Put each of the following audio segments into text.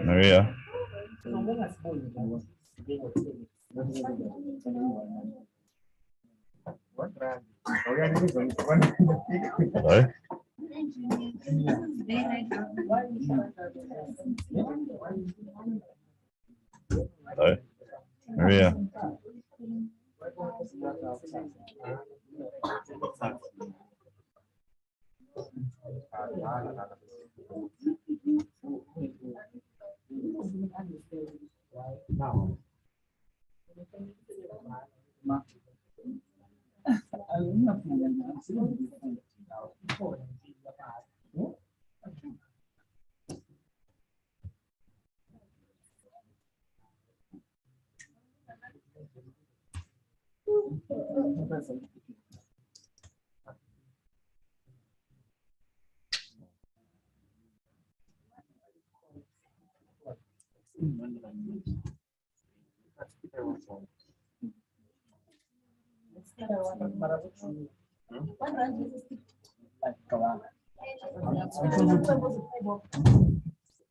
Maria. Hello? Hello? Maria.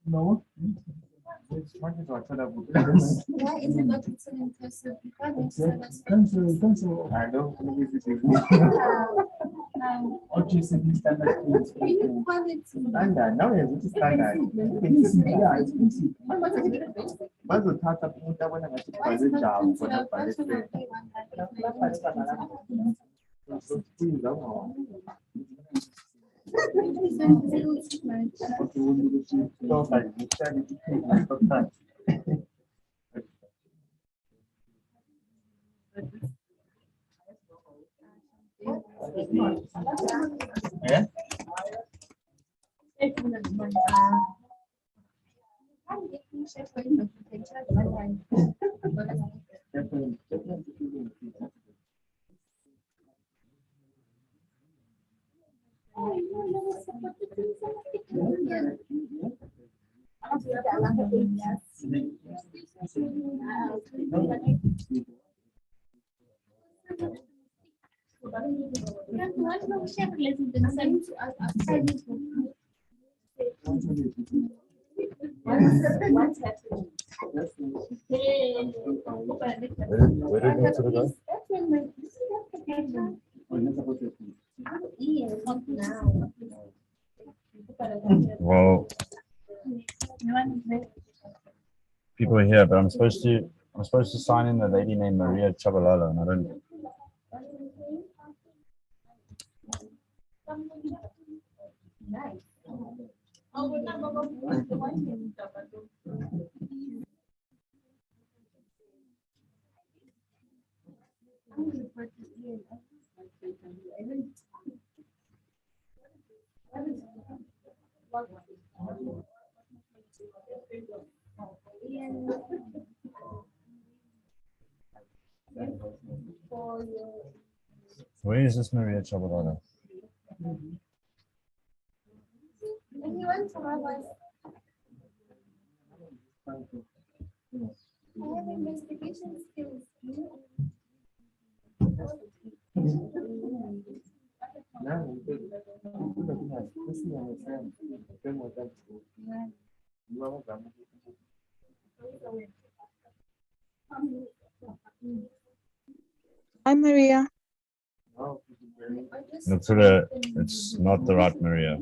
No. Yeah. Where did you to go? Well, people are here, but I'm supposed to sign in the lady named Maria Chabalala, and I don't. Where is this Maria Chabalala? I have investigation skills. Hi, Maria. Look for the, it's not the right Maria.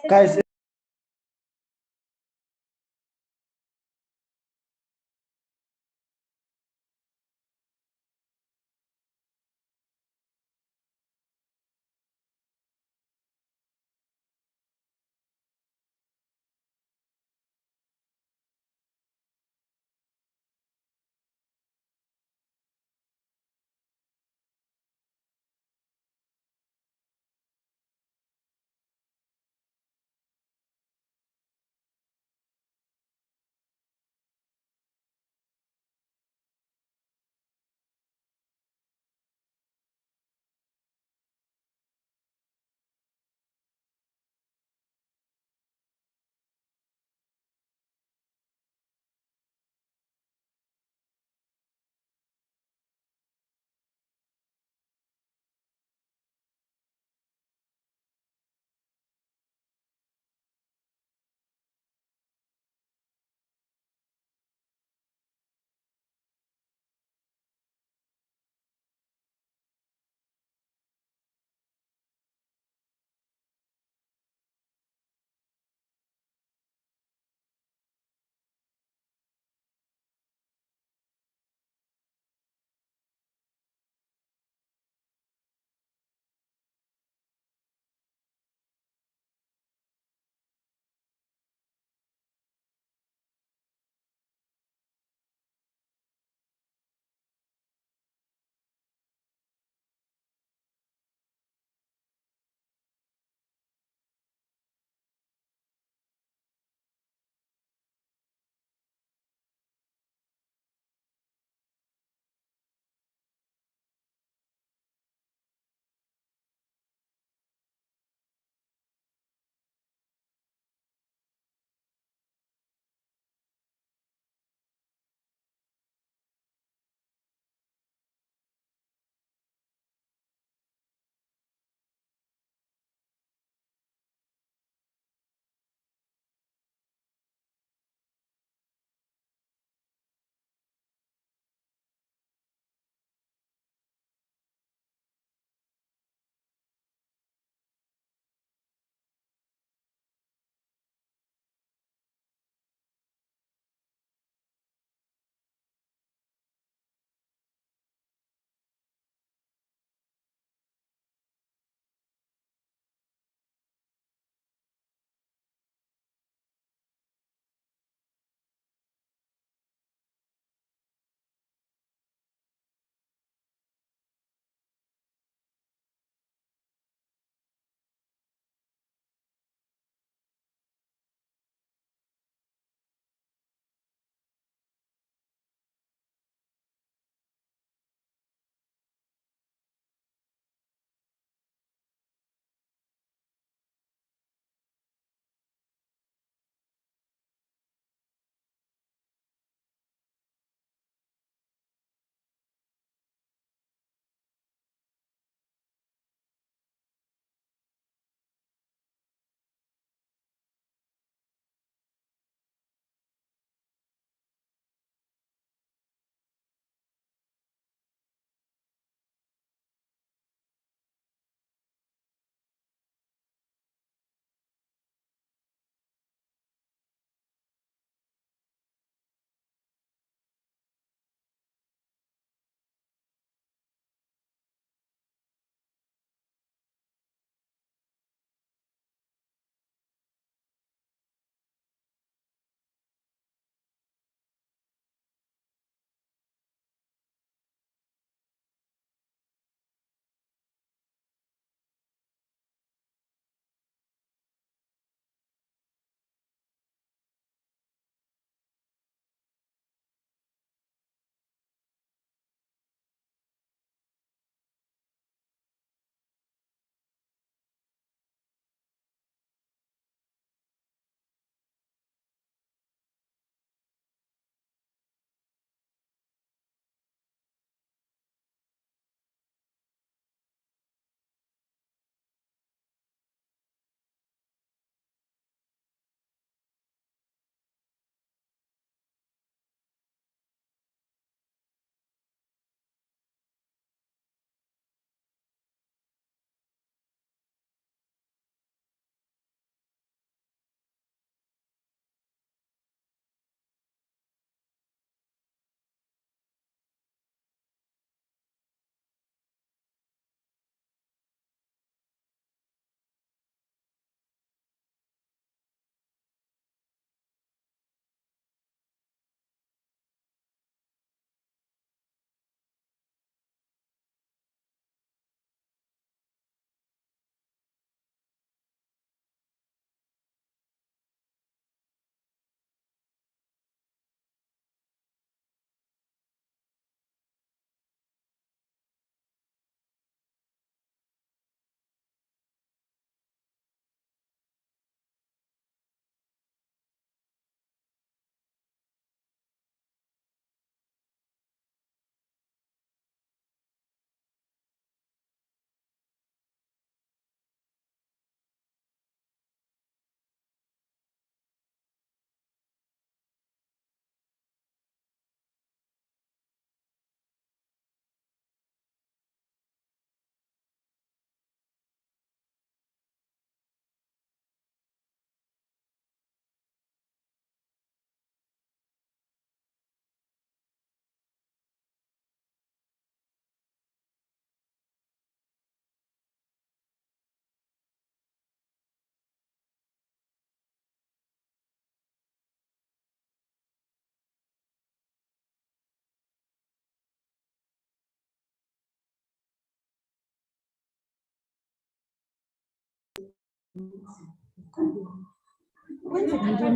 Guys,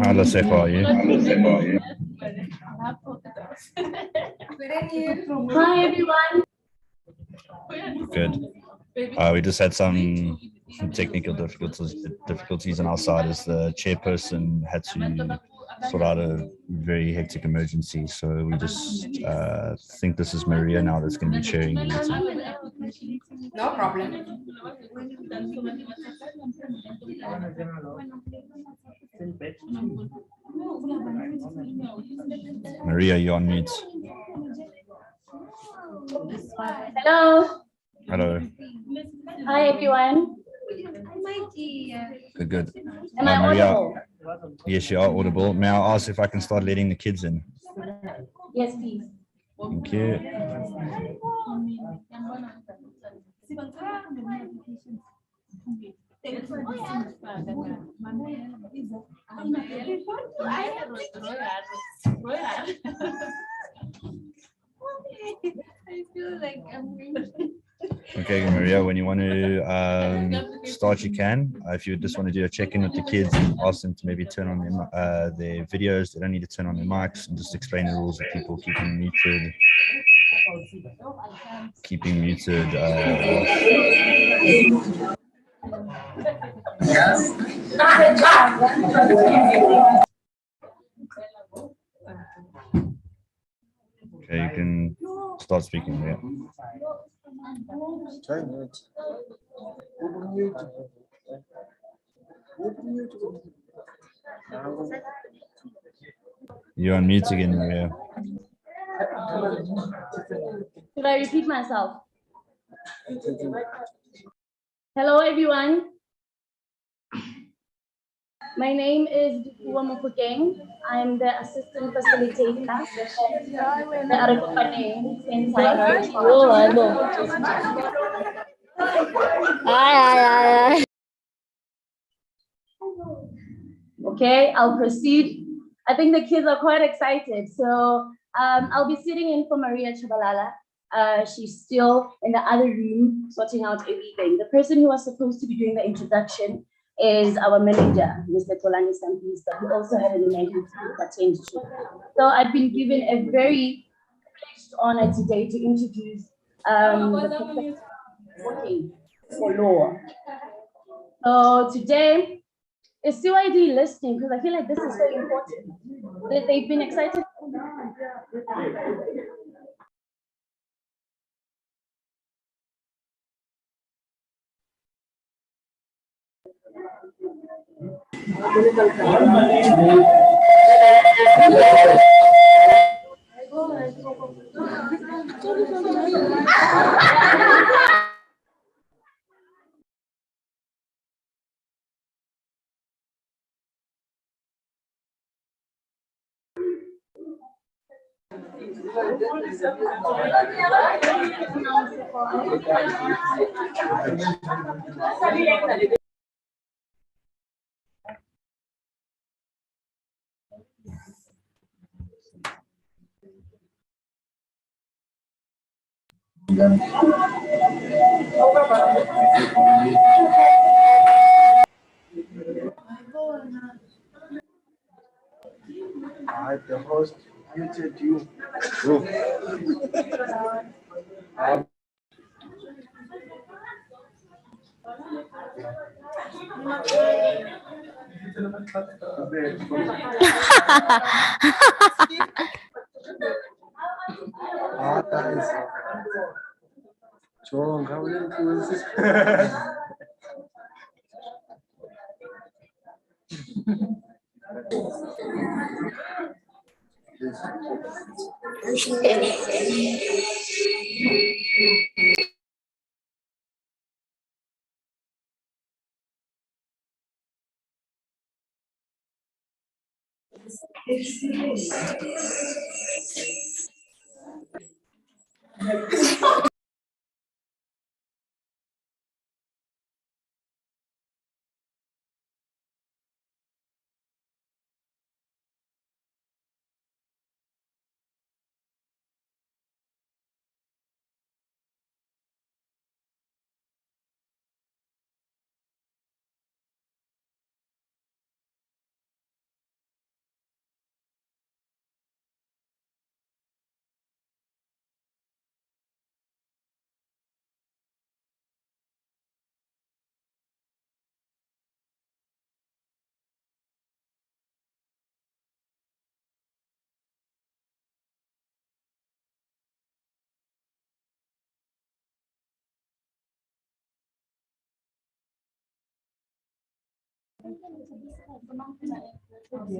Hello, Seth, how are you? Hi everyone. Good. We just had some technical difficulties on our side as the chairperson had to sort out a very hectic emergency. So we just think this is Maria now that's going to be chairing the meeting. No problem. Maria, you're on mute. Hello. Hello. Hi everyone. Good, good. Am I Maria, audible? yes, you are audible. May I ask if I can start letting the kids in? Yes, please. Thank you. I feel like I'm Okay, Maria, when you want to start, you can. If you just want to do a check-in with the kids and ask them to maybe turn on their videos, they don't need to turn on their mics, and just explain the rules of people keeping muted. Okay, you can start speaking. Yeah. You're on mute again, Maria. Should I repeat myself? Hello everyone. My name is Dikuwa Mupukeng. I'm the assistant facilitator at the Arikopane Center. Okay, I'll proceed. I think the kids are quite excited. So I'll be sitting in for Maria Chabalala. She's still in the other room sorting out everything. The person who was supposed to be doing the introduction is our manager, Mr. Tolani Sampista, who also had an emergency to attend to. So I've been given a very privileged honor today to introduce the professor working for law. So today is CYD listening, because I feel like this is so important. They've been excited. The host muted you.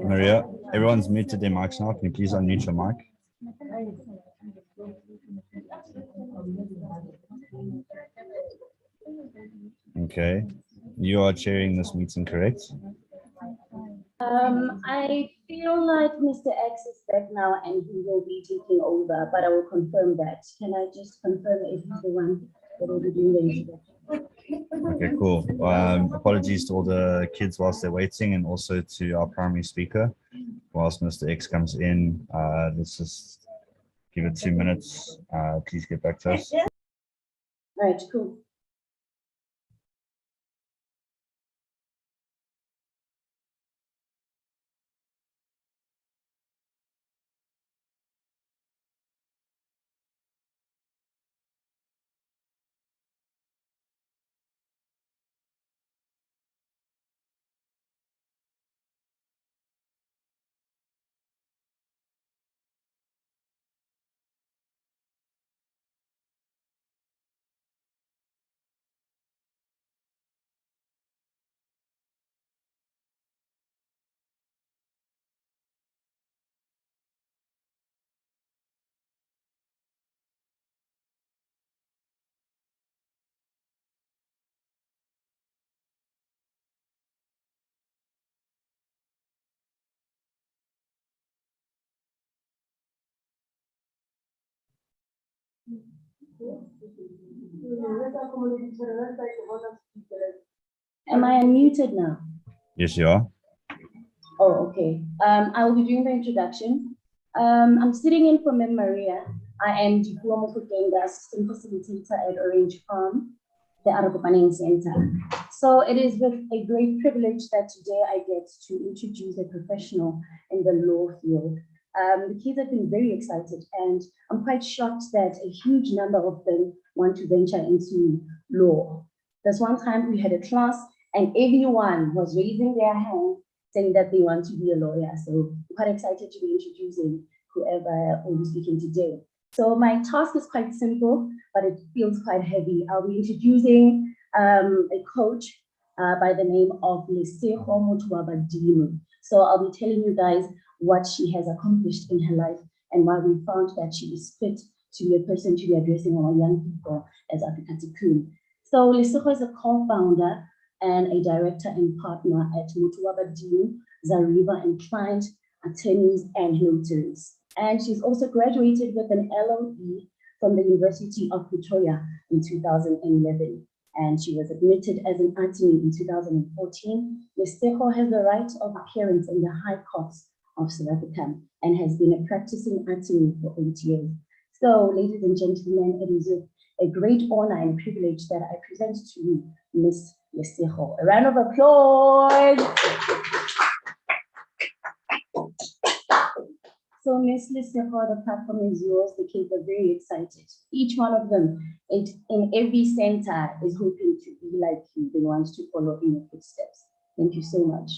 Maria, everyone's muted their mics now. Can you please unmute your mic? Okay. You are chairing this meeting, correct? I feel like Mr. X is back now and he will be taking over, but I will confirm that. Can I just confirm if he's the one that will be doing the introduction? Okay, cool. Apologies to all the kids whilst they're waiting, and also to our primary speaker whilst Mr. X comes in. Let's just give it 2 minutes. Please get back to us. All right, cool. Am I unmuted now? Yes, you are. Oh, okay. I will be doing the introduction. I'm sitting in for Ms. Maria. I am Diploma Kugenda, Assistant Facilitator at Orange Farm, the Arakopaning Center. So it is with a great privilege that today I get to introduce a professional in the law field. The kids have been very excited, and I'm quite shocked that a huge number of them want to venture into law. There's one time we had a class and everyone was raising their hand saying that they want to be a lawyer. So I'm quite excited to be introducing whoever will be speaking today. So my task is quite simple, but it feels quite heavy. I'll be introducing a coach by the name of Lesego Motuabadimo. So I'll be telling you guys what she has accomplished in her life and why we found that she is fit to be a person to be addressing our young people as Africa Tikkun. So Lesego is a co-founder and a director and partner at Motuabadimo, Zariba and Client, attorneys and notaries. And she's also graduated with an LLB from the University of Pretoria in 2011. And she was admitted as an attorney in 2014. Ms. Seho has the right of appearance in the High Courts of South Africa and has been a practicing attorney for 8 years. So, ladies and gentlemen, it is a great honor and privilege that I present to you, Ms. Lesego. A round of applause. So, Ms. Lesego, the platform is yours. The kids are very excited. Each one of them in every center is hoping to be like you. They want to follow in your footsteps. Thank you so much.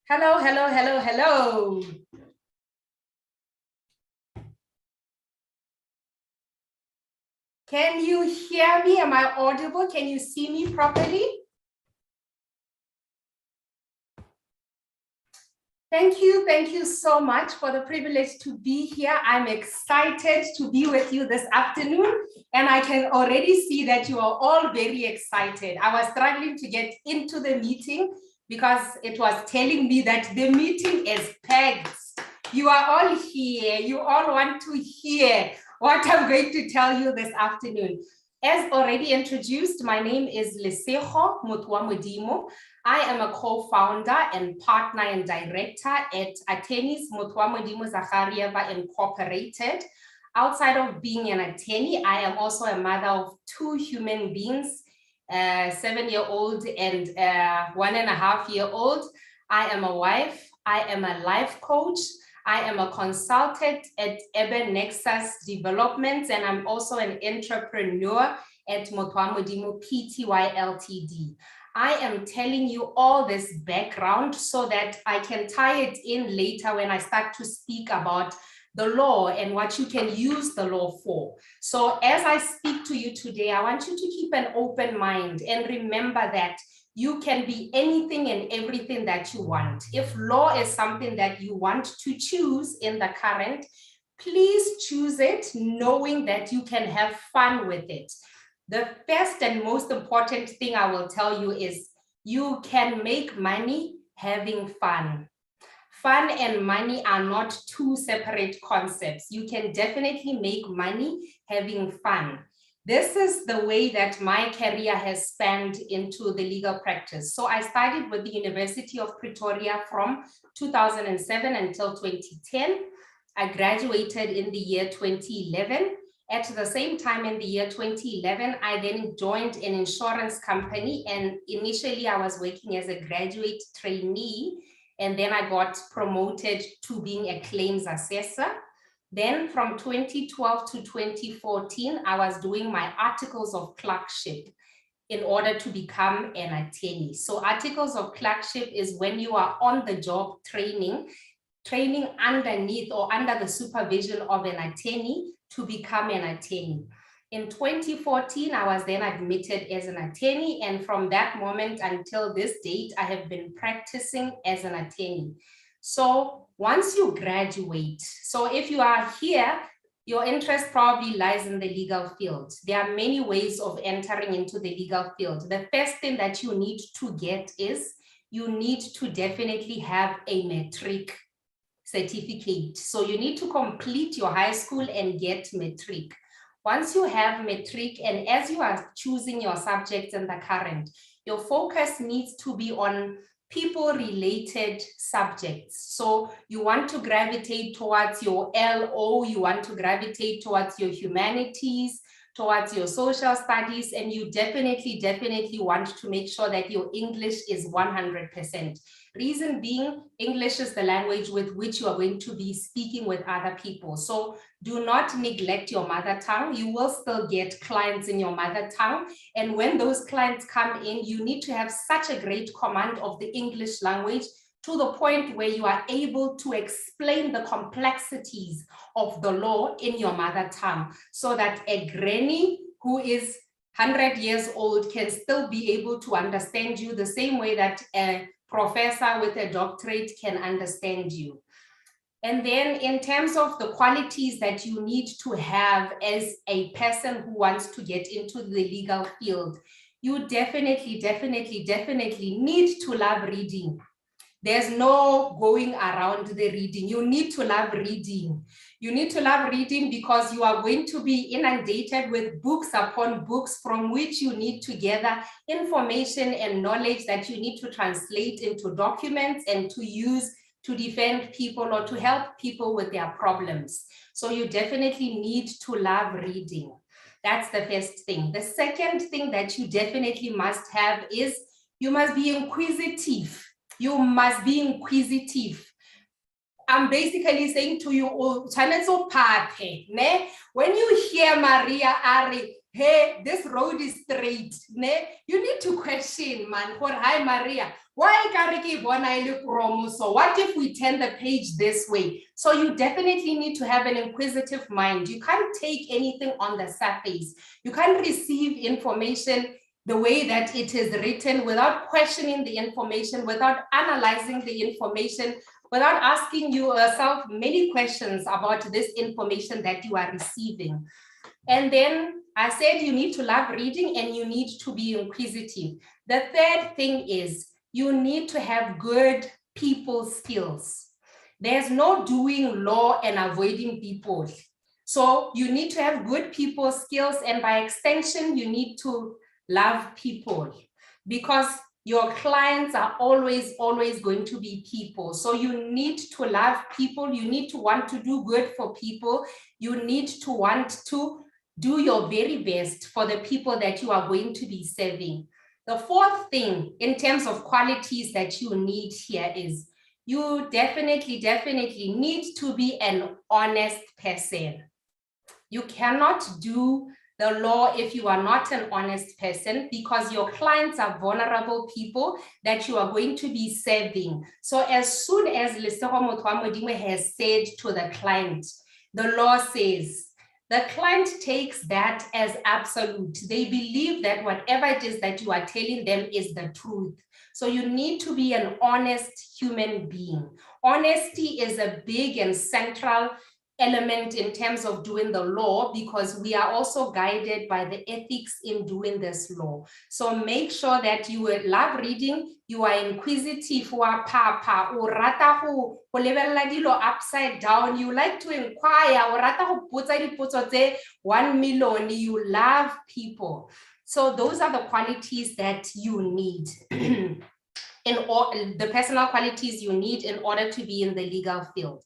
Hello, hello, hello, hello. Can you hear me? Am I audible? Can you see me properly? Thank you so much for the privilege to be here. I'm excited to be with you this afternoon, and I can already see that you are all very excited. I was struggling to get into the meeting because it was telling me that the meeting is packed. You are all here. You all want to hear what I'm going to tell you this afternoon. As already introduced, my name is Lesego Motwamodimo. I am a co-founder and partner and director at Attorneys Motwamodimo Zacharieva Incorporated. Outside of being an attorney, I am also a mother of 2 human beings, a 7-year-old and a 1.5-year-old. I am a wife. I am a life coach. I am a consultant at Urban Nexus Developments, and I'm also an entrepreneur at Motwamodimo Pty Ltd. I am telling you all this background so that I can tie it in later when I start to speak about the law and what you can use the law for. So as I speak to you today, I want you to keep an open mind and remember that you can be anything and everything that you want. If law is something that you want to choose in the current, please choose it knowing that you can have fun with it. The first and most important thing I will tell you is you can make money having fun. Fun and money are not 2 separate concepts. You can definitely make money having fun. This is the way that my career has spanned into the legal practice. So I started with the University of Pretoria from 2007 until 2010. I graduated in the year 2011. At the same time in the year 2011, I then joined an insurance company, and initially I was working as a graduate trainee, and then I got promoted to being a claims assessor. Then from 2012 to 2014, I was doing my articles of clerkship in order to become an attorney. So articles of clerkship is when you are on the job training underneath or under the supervision of an attorney to become an attorney. In 2014, I was then admitted as an attorney, and from that moment until this date, I have been practicing as an attorney. So once you graduate, so if you are here, your interest probably lies in the legal field. There are many ways of entering into the legal field. The first thing that you need to get is you need to definitely have a matric certificate. So you need to complete your high school and get matric. Once you have matric, and as you are choosing your subjects in the current, your focus needs to be on people-related subjects. So you want to gravitate towards your LO, you want to gravitate towards your humanities, towards your social studies, and you definitely want to make sure that your English is 100%. Reason being, English is the language with which you are going to be speaking with other people. So do not neglect your mother tongue. You will still get clients in your mother tongue. And when those clients come in, you need to have such a great command of the English language to the point where you are able to explain the complexities of the law in your mother tongue, so that a granny who is 100 years old can still be able to understand you the same way that a professor with a doctorate can understand you. And then in terms of the qualities that you need to have as a person who wants to get into the legal field, you definitely need to love reading. There's no going around the reading. You need to love reading. You need to love reading because you are going to be inundated with books upon books from which you need to gather information and knowledge that you need to translate into documents and to use to defend people or to help people with their problems. So you definitely need to love reading. That's the first thing. The second thing that you definitely must have is you must be inquisitive. You must be inquisitive. I'm basically saying to you, when you hear Maria Ari, hey, this road is straight. Ne? You need to question, man. Hi, Maria. Why so what if we turn the page this way? So you definitely need to have an inquisitive mind. You can't take anything on the surface. You can't receive information the way that it is written without questioning the information, without analyzing the information, without asking yourself many questions about this information that you are receiving. And then I said you need to love reading and you need to be inquisitive. The third thing is you need to have good people skills. There's no doing law and avoiding people. So you need to have good people skills, and by extension, you need to love people, because your clients are always going to be people. So you need to love people. You need to want to do good for people. You need to want to do your very best for the people that you are going to be serving. The fourth thing in terms of qualities that you need here is you definitely need to be an honest person. You cannot do the law if you are not an honest person, because your clients are vulnerable people that you are going to be serving. So as soon as Lesego Motwa has said to the client, the law says, the client takes that as absolute. They believe that whatever it is that you are telling them is the truth. So you need to be an honest human being. Honesty is a big and central element in terms of doing the law, because we are also guided by the ethics in doing this law. So make sure that you love reading, you are inquisitive, upside down, you like to inquire, 1 million, you love people. So those are the qualities that you need. The personal qualities you need in order to be in the legal field.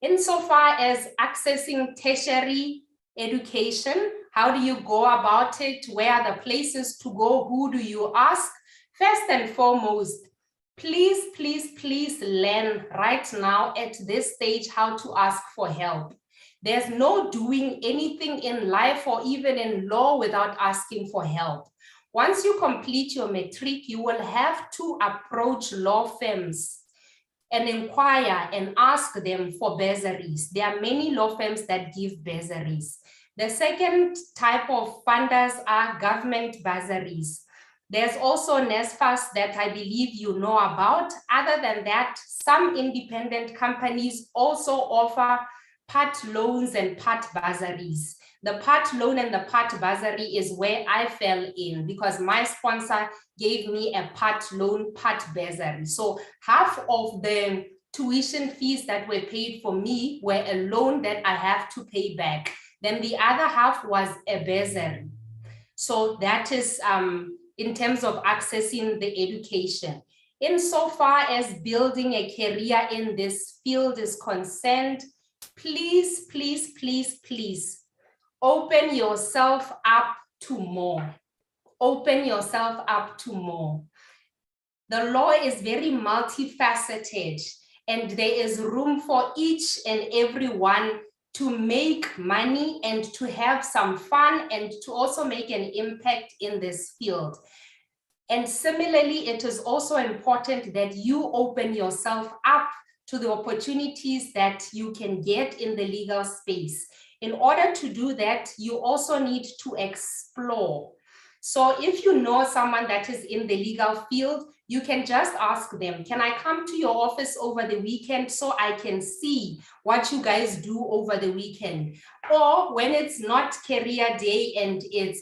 Insofar as accessing tertiary education, how do you go about it? Where are the places to go? Who do you ask? First and foremost, please learn right now at this stage how to ask for help. There's no doing anything in life or even in law without asking for help. Once you complete your matric, you will have to approach law firms and inquire and ask them for bursaries. There are many law firms that give bursaries. The second type of funders are government bursaries. There's also NSFAS that I believe you know about. Other than that, some independent companies also offer part loans and part bursaries. The part loan and the part bursary is where I fell in, because my sponsor gave me a part loan, part bursary. So half of the tuition fees that were paid for me were a loan that I have to pay back. Then the other half was a bursary. So that is in terms of accessing the education. Insofar as building a career in this field is concerned, please open yourself up to more. Open yourself up to more. The law is very multifaceted, and there is room for each and every one to make money and to have some fun and to also make an impact in this field. And similarly, it is also important that you open yourself up to the opportunities that you can get in the legal space. In order to do that, you also need to explore. So if you know someone that is in the legal field, you can just ask them, can I come to your office over the weekend so I can see what you guys do over the weekend? Or when it's not career day and it's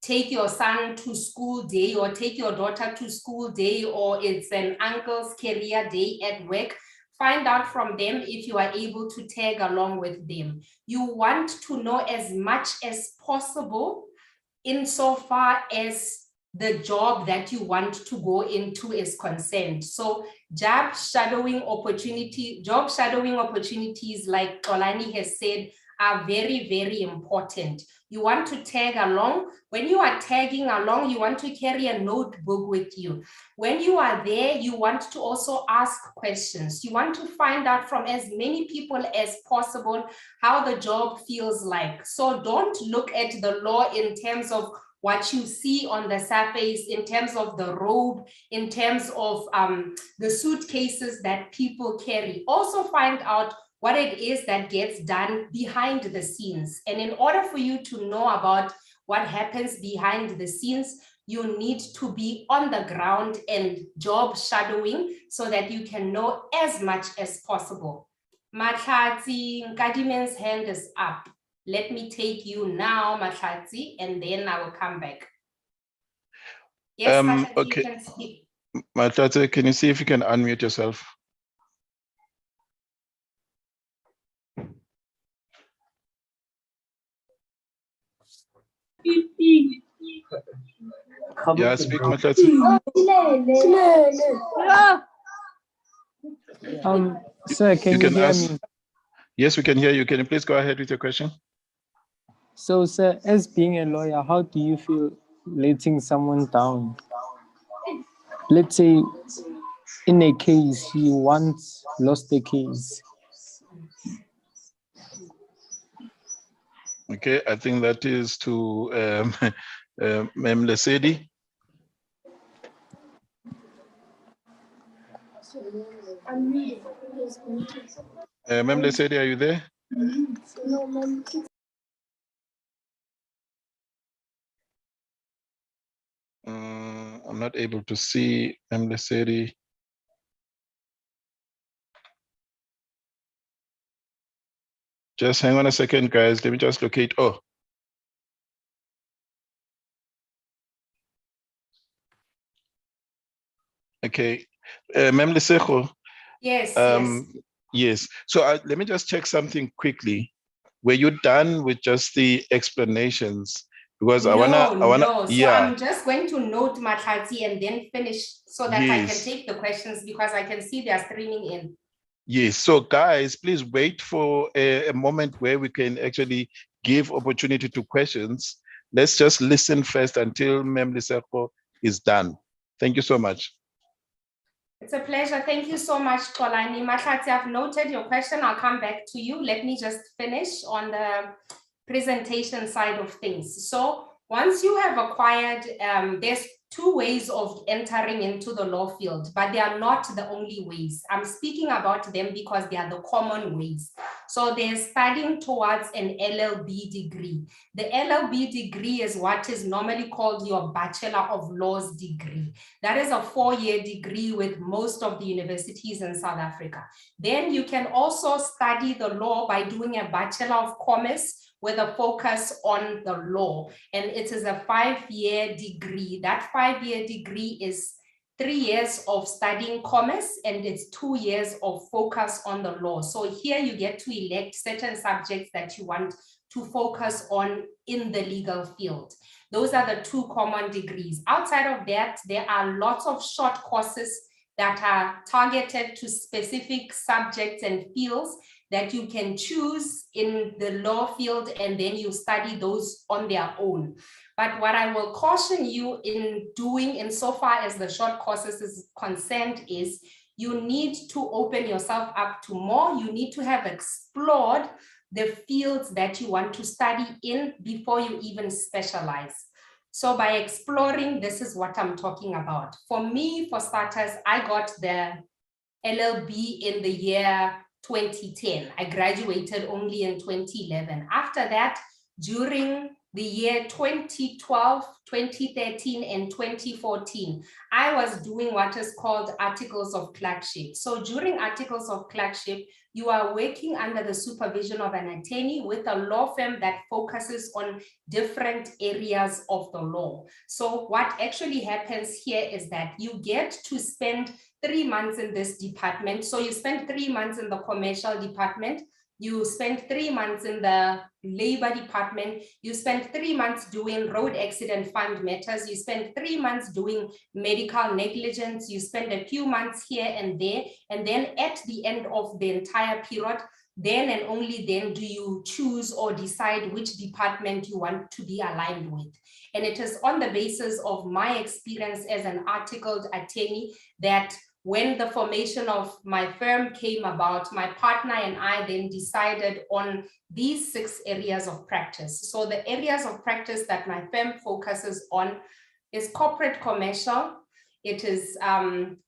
take your son to school day or take your daughter to school day, or it's an uncle's career day at work, find out from them if you are able to tag along with them. You want to know as much as possible insofar as the job that you want to go into is concerned. So job shadowing opportunities, like Tolani has said, are very, very important. You want to tag along. When you are tagging along, you want to carry a notebook with you. When you are there, you want to also ask questions. You want to find out from as many people as possible how the job feels like. So don't look at the law in terms of what you see on the surface, in terms of the robe, in terms of the suitcases that people carry. Also find out what it is that gets done behind the scenes. And in order for you to know about what happens behind the scenes, you need to be on the ground and job shadowing so that you can know as much as possible. Mahlatsi, Nkadimen's hand is up. Let me take you now, Mahlatsi, and then I will come back. Yes, Mahlatsi, okay. You can speak. Mahlatsi, can you see if you can unmute yourself? Yeah, speak, Mahlatsi. Sir, can you hear ask, me? Yes, we can hear you. Can you please go ahead with your question? So, sir, as being a lawyer, how do you feel letting someone down? Let's say in a case, you once lost the case. Okay, I think that is to Ma'am Lesedi. Ma'am Lesedi, are you there? I'm not able to see Ma'am Lesedi. Just hang on a second, guys. Let me just locate. Oh. Okay. Ma'am Lesego. Yes, yes. Yes. So let me just check something quickly. Were you done with just the explanations? Because I wanna. No. So yeah. I'm just going to note Mahlatsi and then finish so that I can take the questions because I can see they are streaming in. Yes. So guys, please wait for a moment where we can actually give opportunity to questions. Let's just listen first until Ma'am Lesego is done. Thank you so much. It's a pleasure. Thank you so much, Kolani. Mahlatsi, I've noted your question. I'll come back to you. Let me just finish on the presentation side of things. So once you have acquired, there's two ways of entering into the law field, but they are not the only ways. I'm speaking about them because they are the common ways. So there's studying towards an LLB degree. The LLB degree is what is normally called your Bachelor of Laws degree. That is a 4-year degree with most of the universities in South Africa. Then you can also study the law by doing a Bachelor of Commerce with a focus on the law. And it is a 5-year degree. That 5-year degree is 3 years of studying commerce and it's 2 years of focus on the law. So here you get to elect certain subjects that you want to focus on in the legal field. Those are the two common degrees. Outside of that, there are lots of short courses that are targeted to specific subjects and fields that you can choose in the law field, and then you study those on their own. But what I will caution you in doing insofar as the short courses is concerned is you need to open yourself up to more. You need to have explored the fields that you want to study in before you even specialize. So by exploring, this is what I'm talking about. For me, for starters, I got the LLB in the year 2010. I graduated only in 2011. After that, during the year 2012, 2013, and 2014, I was doing what is called articles of clerkship. So during articles of clerkship, you are working under the supervision of an attorney with a law firm that focuses on different areas of the law. So what actually happens here is that you get to spend 3 months in this department. So you spend 3 months in the commercial department, you spend 3 months in the labor department, you spend 3 months doing road accident fund matters, you spend 3 months doing medical negligence, you spend a few months here and there, and then at the end of the entire period, then and only then do you choose or decide which department you want to be aligned with. And it is on the basis of my experience as an articled attorney that when the formation of my firm came about, my partner and I then decided on these 6 areas of practice. So the areas of practice that my firm focuses on is corporate commercial, it is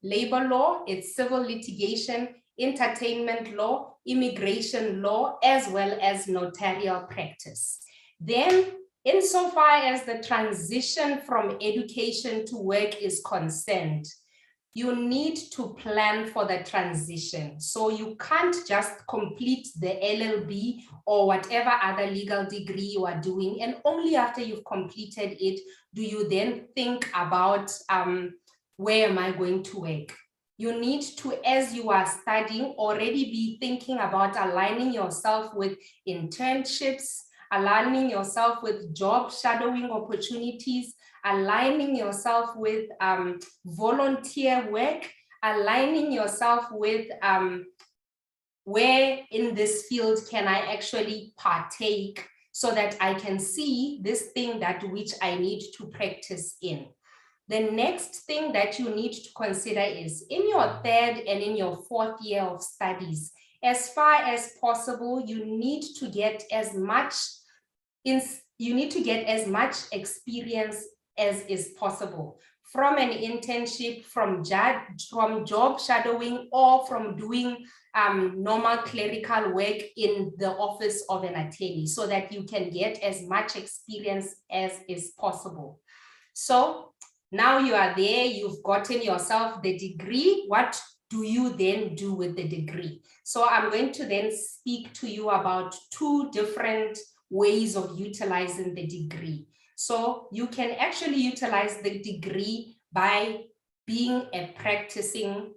labor law, it's civil litigation, entertainment law, immigration law, as well as notarial practice. Then, insofar as the transition from education to work is concerned, you need to plan for the transition. So you can't just complete the LLB or whatever other legal degree you are doing, and only after you've completed it do you then think about where am I going to work. You need to, as you are studying, already be thinking about aligning yourself with internships, aligning yourself with job shadowing opportunities, aligning yourself with volunteer work, aligning yourself with where in this field can I actually partake so that I can see this thing that which I need to practice in. The next thing that you need to consider is in your 3rd and in your 4th year of studies, as far as possible, you need to get as much experience as is possible from an internship, from job shadowing, or from doing normal clerical work in the office of an attorney, so that you can get as much experience as is possible. So now you are there, you've gotten yourself the degree. What do you then do with the degree? So I'm going to then speak to you about 2 different ways of utilizing the degree. So you can actually utilize the degree by being a practicing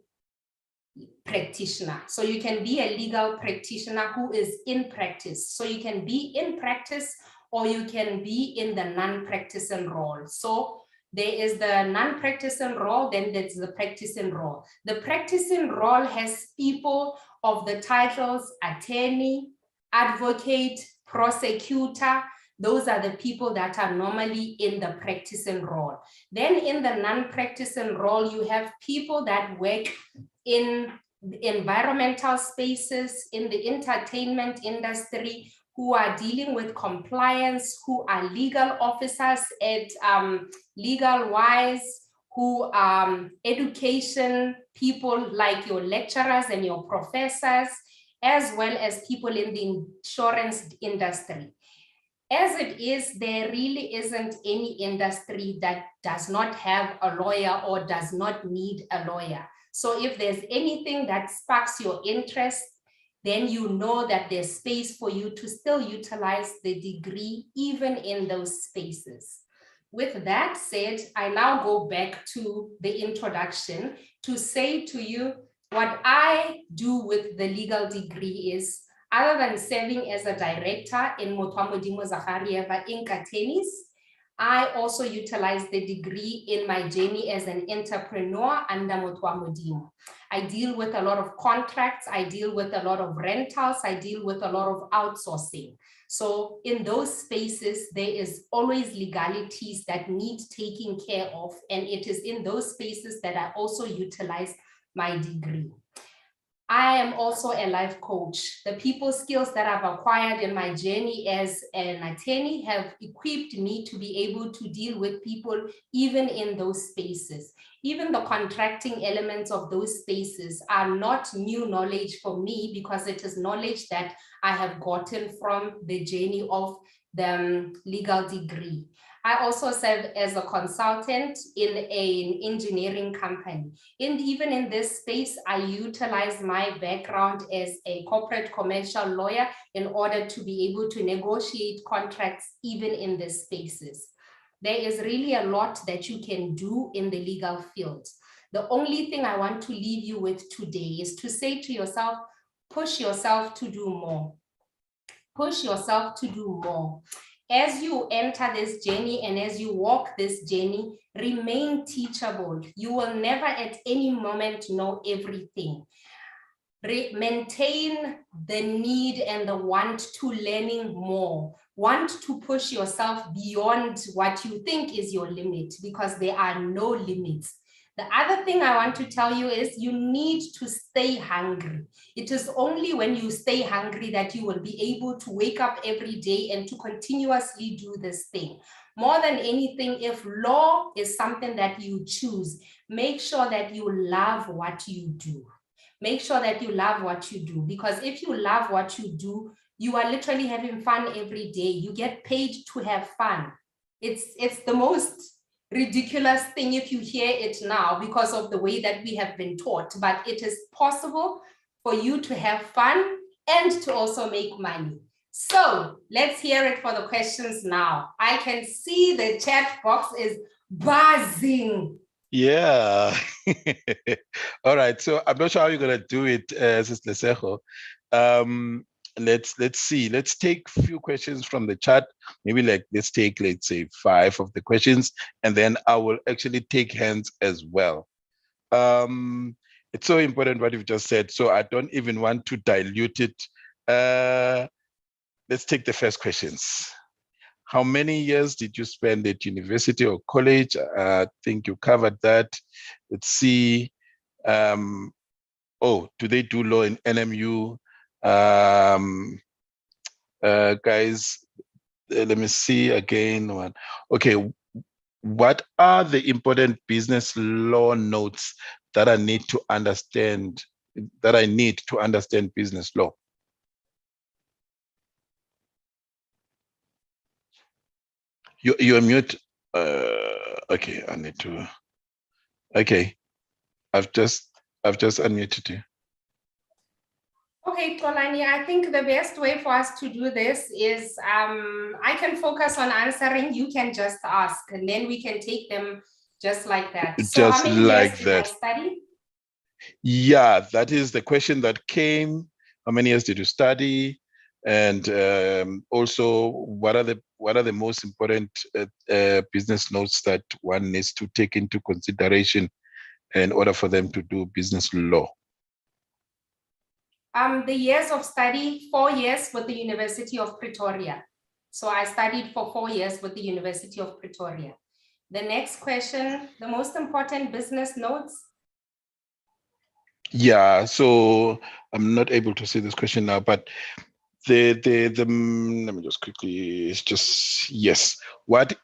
practitioner. So you can be a legal practitioner who is in practice. So you can be in practice or you can be in the non-practicing role. So there is the non-practicing role, then there's the practicing role. The practicing role has people of the titles attorney, advocate, prosecutor. Those are the people that are normally in the practicing role. Then in the non-practicing role, you have people that work in environmental spaces, in the entertainment industry, who are dealing with compliance, who are legal officers at LegalWise, who are education people like your lecturers and your professors, as well as people in the insurance industry. As it is, there really isn't any industry that does not have a lawyer or does not need a lawyer. So if there's anything that sparks your interest, then you know that there's space for you to still utilize the degree even in those spaces. With that said, I now go back to the introduction to say to you what I do with the legal degree is, other than serving as a director in Motwamodimo Zacharieva Inc. Attorneys, I also utilize the degree in my journey as an entrepreneur under Motwamodimo. I deal with a lot of contracts, I deal with a lot of rentals, I deal with a lot of outsourcing. So in those spaces, there is always legalities that need taking care of, and it is in those spaces that I also utilize my degree. I am also a life coach. The people skills that I've acquired in my journey as an attorney have equipped me to be able to deal with people even in those spaces. Even the contracting elements of those spaces are not new knowledge for me because it is knowledge that I have gotten from the journey of the legal degree. I also serve as a consultant in an engineering company. And even in this space, I utilize my background as a corporate commercial lawyer in order to be able to negotiate contracts even in these spaces. There is really a lot that you can do in the legal field. The only thing I want to leave you with today is to say to yourself, push yourself to do more. Push yourself to do more. As you enter this journey and as you walk this journey, remain teachable. You will never at any moment know everything. maintain the need and the want to learning more. Want to push yourself beyond what you think is your limit, because there are no limits. The other thing I want to tell you is you need to stay hungry. It is only when you stay hungry that you will be able to wake up every day and to continuously do this thing. More than anything, if law is something that you choose, make sure that you love what you do. Make sure that you love what you do, because if you love what you do, you are literally having fun every day. You get paid to have fun. It's the most ridiculous thing if you hear it now because of the way that we have been taught, but it is possible for you to have fun and to also make money. So let's hear it for the questions now. I can see the chat box is buzzing. Yeah. All right. So I'm not sure how you're gonna do it, Sister Lesejo. Let's see. Let's take a few questions from the chat. Maybe let's take, let's say, 5 of the questions, and then I will actually take hands as well. It's so important what you've just said, so I don't even want to dilute it. Let's take the first questions. How many years did you spend at university or college? I think you covered that. Let's see. Oh, do they do law in NMU? Guys, let me see again. One. Okay, what are the important business law notes that I need to understand, business law? You're mute. Okay, I need to. Okay, I've just unmuted you. Okay, Tolani, I think the best way for us to do this is I can focus on answering, you can just ask, and then we can take them just like that. So just how many like years that. did I study? Yeah, that is the question that came. How many years did you study? And also, what are the most important business notes that one needs to take into consideration in order for them to do business law? The years of study, 4 years with the University of Pretoria. So I studied for 4 years with the University of Pretoria. The next question, the most important business notes. Yeah, so I'm not able to see this question now, but let me just quickly, it's just, yes. What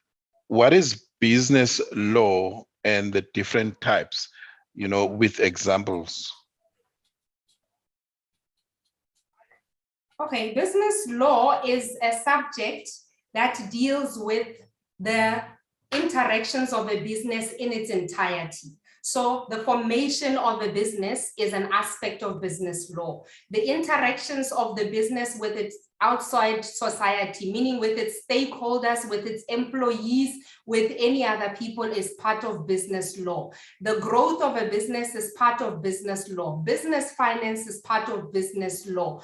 is business law and the different types, with examples? Okay, business law is a subject that deals with the interactions of a business in its entirety. So the formation of a business is an aspect of business law. The interactions of the business with its outside society, meaning with its stakeholders, with its employees, with any other people, is part of business law. The growth of a business is part of business law. Business finance is part of business law.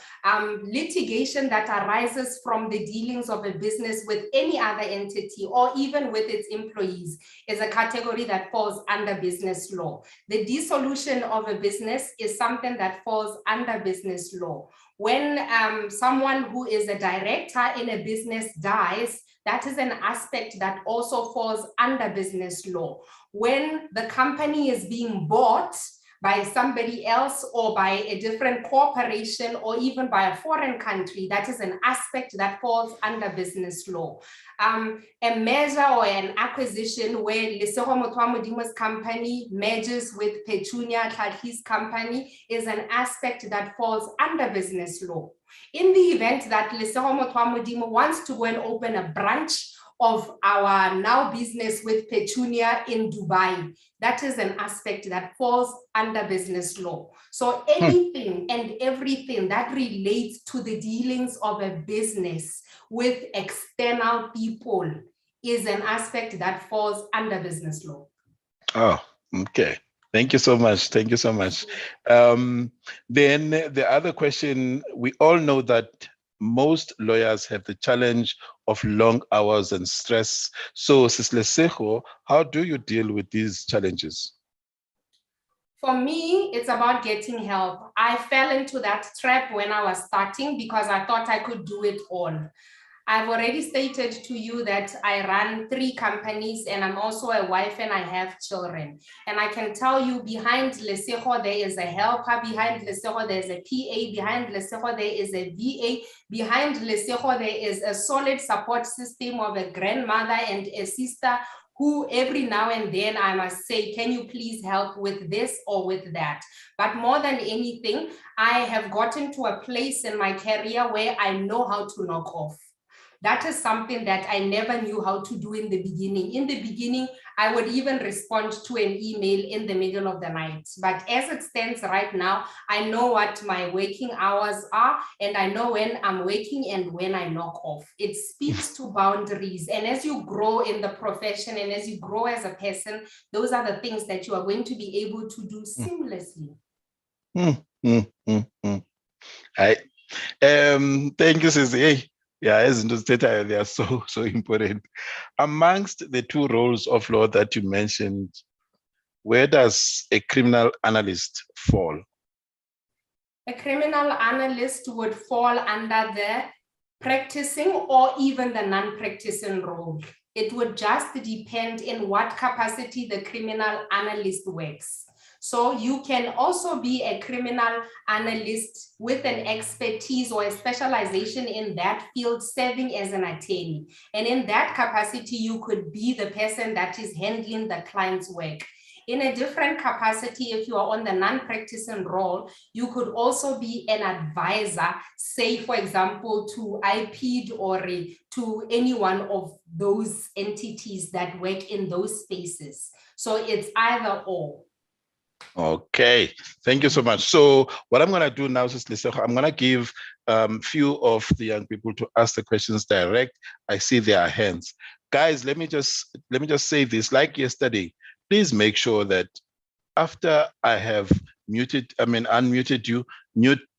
Litigation that arises from the dealings of a business with any other entity or even with its employees is a category that falls under business law. The dissolution of a business is something that falls under business law. When someone who is a director in a business dies, that is an aspect that also falls under business law. When the company is being bought by somebody else or by a different corporation or even by a foreign country, that is an aspect that falls under business law. A merger or an acquisition where Lesego Motwamodima's company merges with Petunia Tlhatlhi's company is an aspect that falls under business law. In the event that Lesego Motwamodimo wants to go and open a branch of our now business with Petunia in Dubai, that is an aspect that falls under business law. So anything and everything that relates to the dealings of a business with external people is an aspect that falls under business law. Oh, okay. Thank you so much. Thank you so much. Then the other question, we all know that most lawyers have the challenge of long hours and stress. So, Sis Lesejo, how do you deal with these challenges? For me, it's about getting help. I fell into that trap when I was starting because I thought I could do it all. I've already stated to you that I run 3 companies and I'm also a wife and I have children. And I can tell you behind Lesego, there is a helper, behind Lesego, there's a PA, behind Lesego, there is a VA, behind Lesego, there is a solid support system of a grandmother and a sister who every now and then I must say, can you please help with this or with that? But more than anything, I have gotten to a place in my career where I know how to knock off. That is something that I never knew how to do in the beginning. In the beginning, I would even respond to an email in the middle of the night. But as it stands right now, I know what my waking hours are, and I know when I'm waking and when I knock off. It speaks to boundaries. And as you grow in the profession and as you grow as a person, those are the things that you are going to be able to do seamlessly. Thank you, Sisi. Yeah, as in data, they are so important. Amongst the 2 roles of law that you mentioned, where does a criminal analyst fall? A criminal analyst would fall under the practicing or even the non-practicing role. It would just depend in what capacity the criminal analyst works. So you can also be a criminal analyst with an expertise or a specialization in that field, serving as an attorney. And in that capacity, you could be the person that is handling the client's work. In a different capacity, if you are on the non-practicing role, you could also be an advisor, say, for example, to IPD or to any one of those entities that work in those spaces. So it's either or. Okay, thank you so much. So what I'm going to do now is listen, I'm going to give few of the young people to ask the questions direct. I see their hands. Guys, let me just say this, like yesterday, please make sure that after I have unmuted you,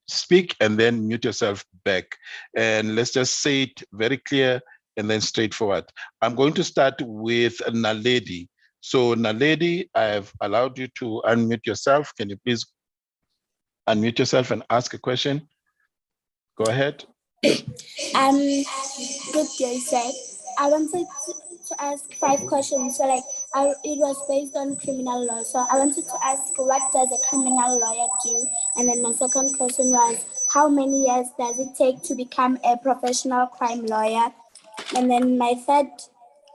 speak and then mute yourself back. And let's just say it very clear and then straightforward. I'm going to start with Naledi. So Naledi, I have allowed you to unmute yourself. Can you please unmute yourself and ask a question? Go ahead. Good day, sir. I wanted to ask 5 questions. So it was based on criminal law. So I wanted to ask, what does a criminal lawyer do? And then my second question was, how many years does it take to become a professional crime lawyer? And then my third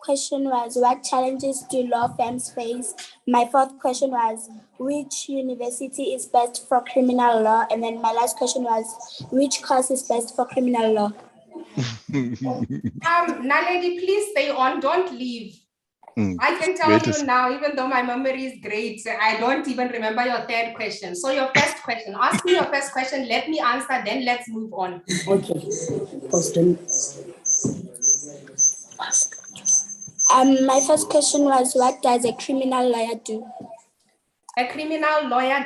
question was, what challenges do law firms face? My fourth question was, which university is best for criminal law? And then my last question was, which course is best for criminal law? Naledi, please stay on, don't leave. I can tell you now, even though my memory is great, I don't even remember your third question. So your first question, ask me your first question, let me answer, then let's move on. Okay. My first question was, what does a criminal lawyer do? A criminal lawyer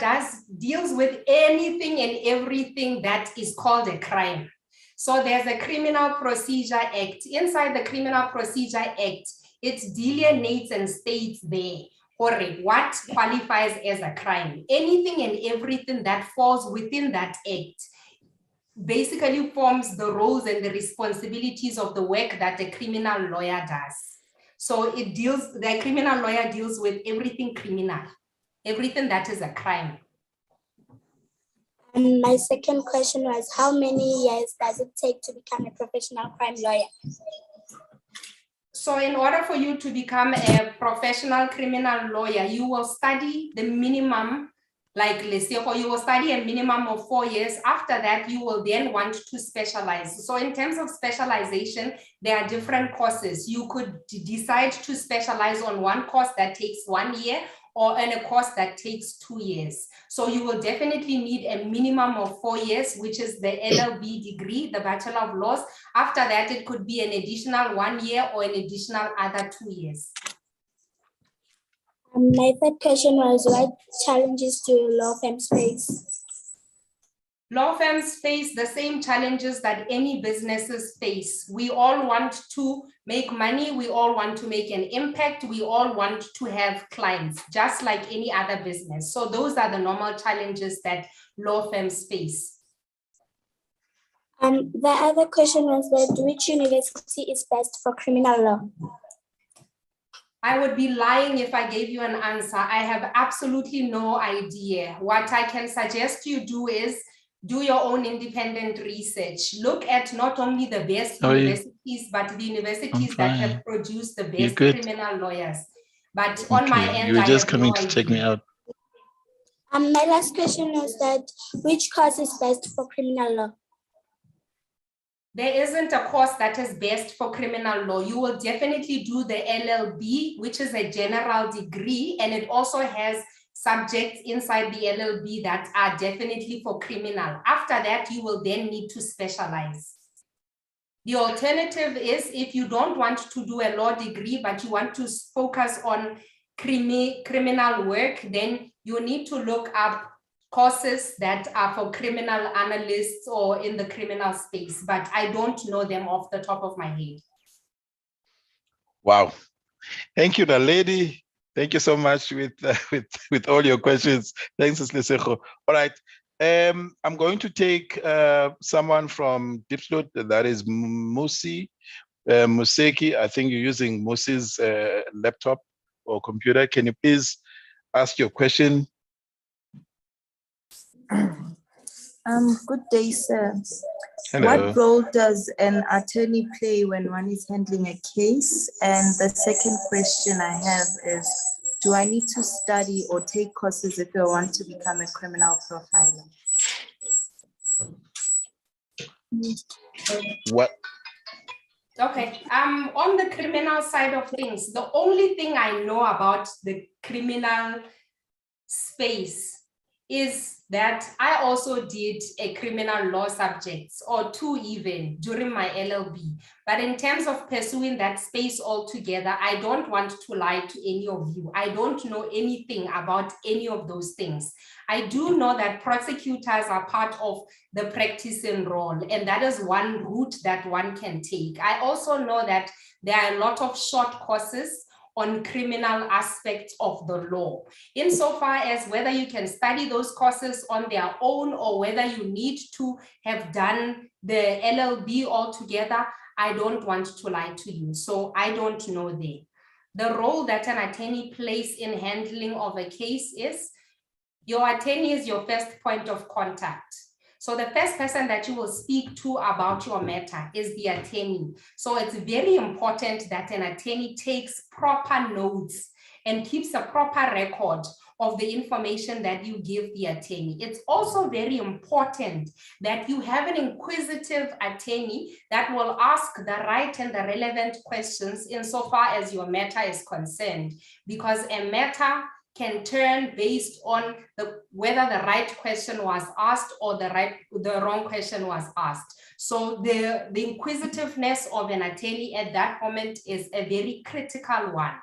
deals with anything and everything that is called a crime. So there's a Criminal Procedure Act. Inside the Criminal Procedure Act, it delineates and states there what qualifies as a crime. Anything and everything that falls within that act basically forms the roles and the responsibilities of the work that a criminal lawyer does. So the criminal lawyer deals with everything criminal, everything that is a crime. My second question was, how many years does it take to become a professional crime lawyer? So in order for you to become a professional criminal lawyer, you will study the minimum, like let's say, you will study a minimum of 4 years. After that, you will then want to specialize. So in terms of specialization, there are different courses. You could decide to specialize on one course that takes 1 year, or in a course that takes 2 years. So you will definitely need a minimum of 4 years, which is the LLB degree, the Bachelor of Laws. After that, it could be an additional 1 year or an additional other 2 years. My third question was, what challenges do law firms face? Law firms face the same challenges that any businesses face. We all want to make money. We all want to make an impact. We all want to have clients, just like any other business. So those are the normal challenges that law firms face. The other question was that which university is best for criminal law? I would be lying if I gave you an answer. I have absolutely no idea. What I can suggest you do is do your own independent research. Look at not only the best universities, but the universities that have produced the best criminal lawyers. But on my end, you were just I have coming no to check idea. me out. My last question was that which course is best for criminal law? There isn't a course that is best for criminal law. You will definitely do the LLB, which is a general degree, and it also has subjects inside the LLB that are definitely for criminal. After that, you will then need to specialize. The alternative is if you don't want to do a law degree, but you want to focus on criminal work, then you need to look up courses that are for criminal analysts or in the criminal space, but I don't know them off the top of my head. Wow. Thank you, lady. Thank you so much with all your questions. Thanks, Lesego. All right. I'm going to take someone from Dipslot, that is Musi. Museki, I think you're using Musi's laptop or computer. Can you please ask your question? Good day, sir. Hello. What role does an attorney play when one is handling a case? And the second question I have is, do I need to study or take courses if I want to become a criminal profiler? What? Okay, on the criminal side of things, the only thing I know about the criminal space is that I also did a criminal law subjects or two even during my LLB. But in terms of pursuing that space altogether, I don't want to lie to any of you. I don't know anything about any of those things. I do know that prosecutors are part of the practicing role, and that is one route that one can take. I also know that there are a lot of short courses on criminal aspects of the law, insofar as whether you can study those courses on their own or whether you need to have done the LLB altogether. I don't want to lie to you, so I don't know there. The role that an attorney plays in handling of a case is your attorney is your first point of contact. So the first person that you will speak to about your matter is the attorney. So it's very important that an attorney takes proper notes and keeps a proper record of the information that you give the attorney. It's also very important that you have an inquisitive attorney that will ask the right and the relevant questions insofar as your matter is concerned, because a matter can turn based on whether the right question was asked or the wrong question was asked. So the inquisitiveness of an attorney at that moment is a very critical one.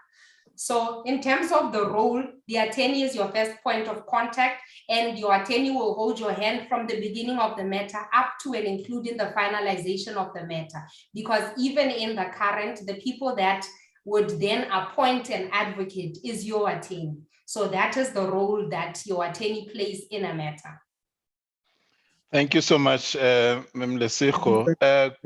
So in terms of the role, the attorney is your first point of contact, and your attorney will hold your hand from the beginning of the matter up to and including the finalization of the matter. Because even in the current, the people that would then appoint an advocate is your attorney. So that is the role that your attorney plays in a matter. Thank you so much, Mem Lesego.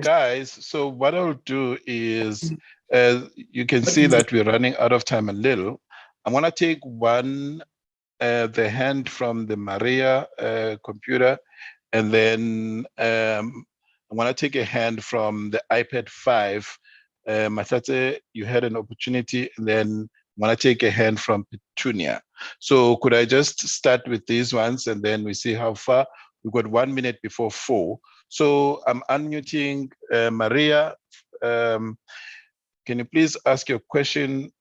Guys, so what I'll do is, you can see that we're running out of time a little. I'm gonna take the hand from the Maria computer, and then I'm gonna take a hand from the iPad 5. Matate, you had an opportunity, and then I'm gonna take a hand from Petunia. So could I just start with these ones, and then we see how far? We've got 1 minute before 4. So I'm unmuting Maria. Can you please ask your question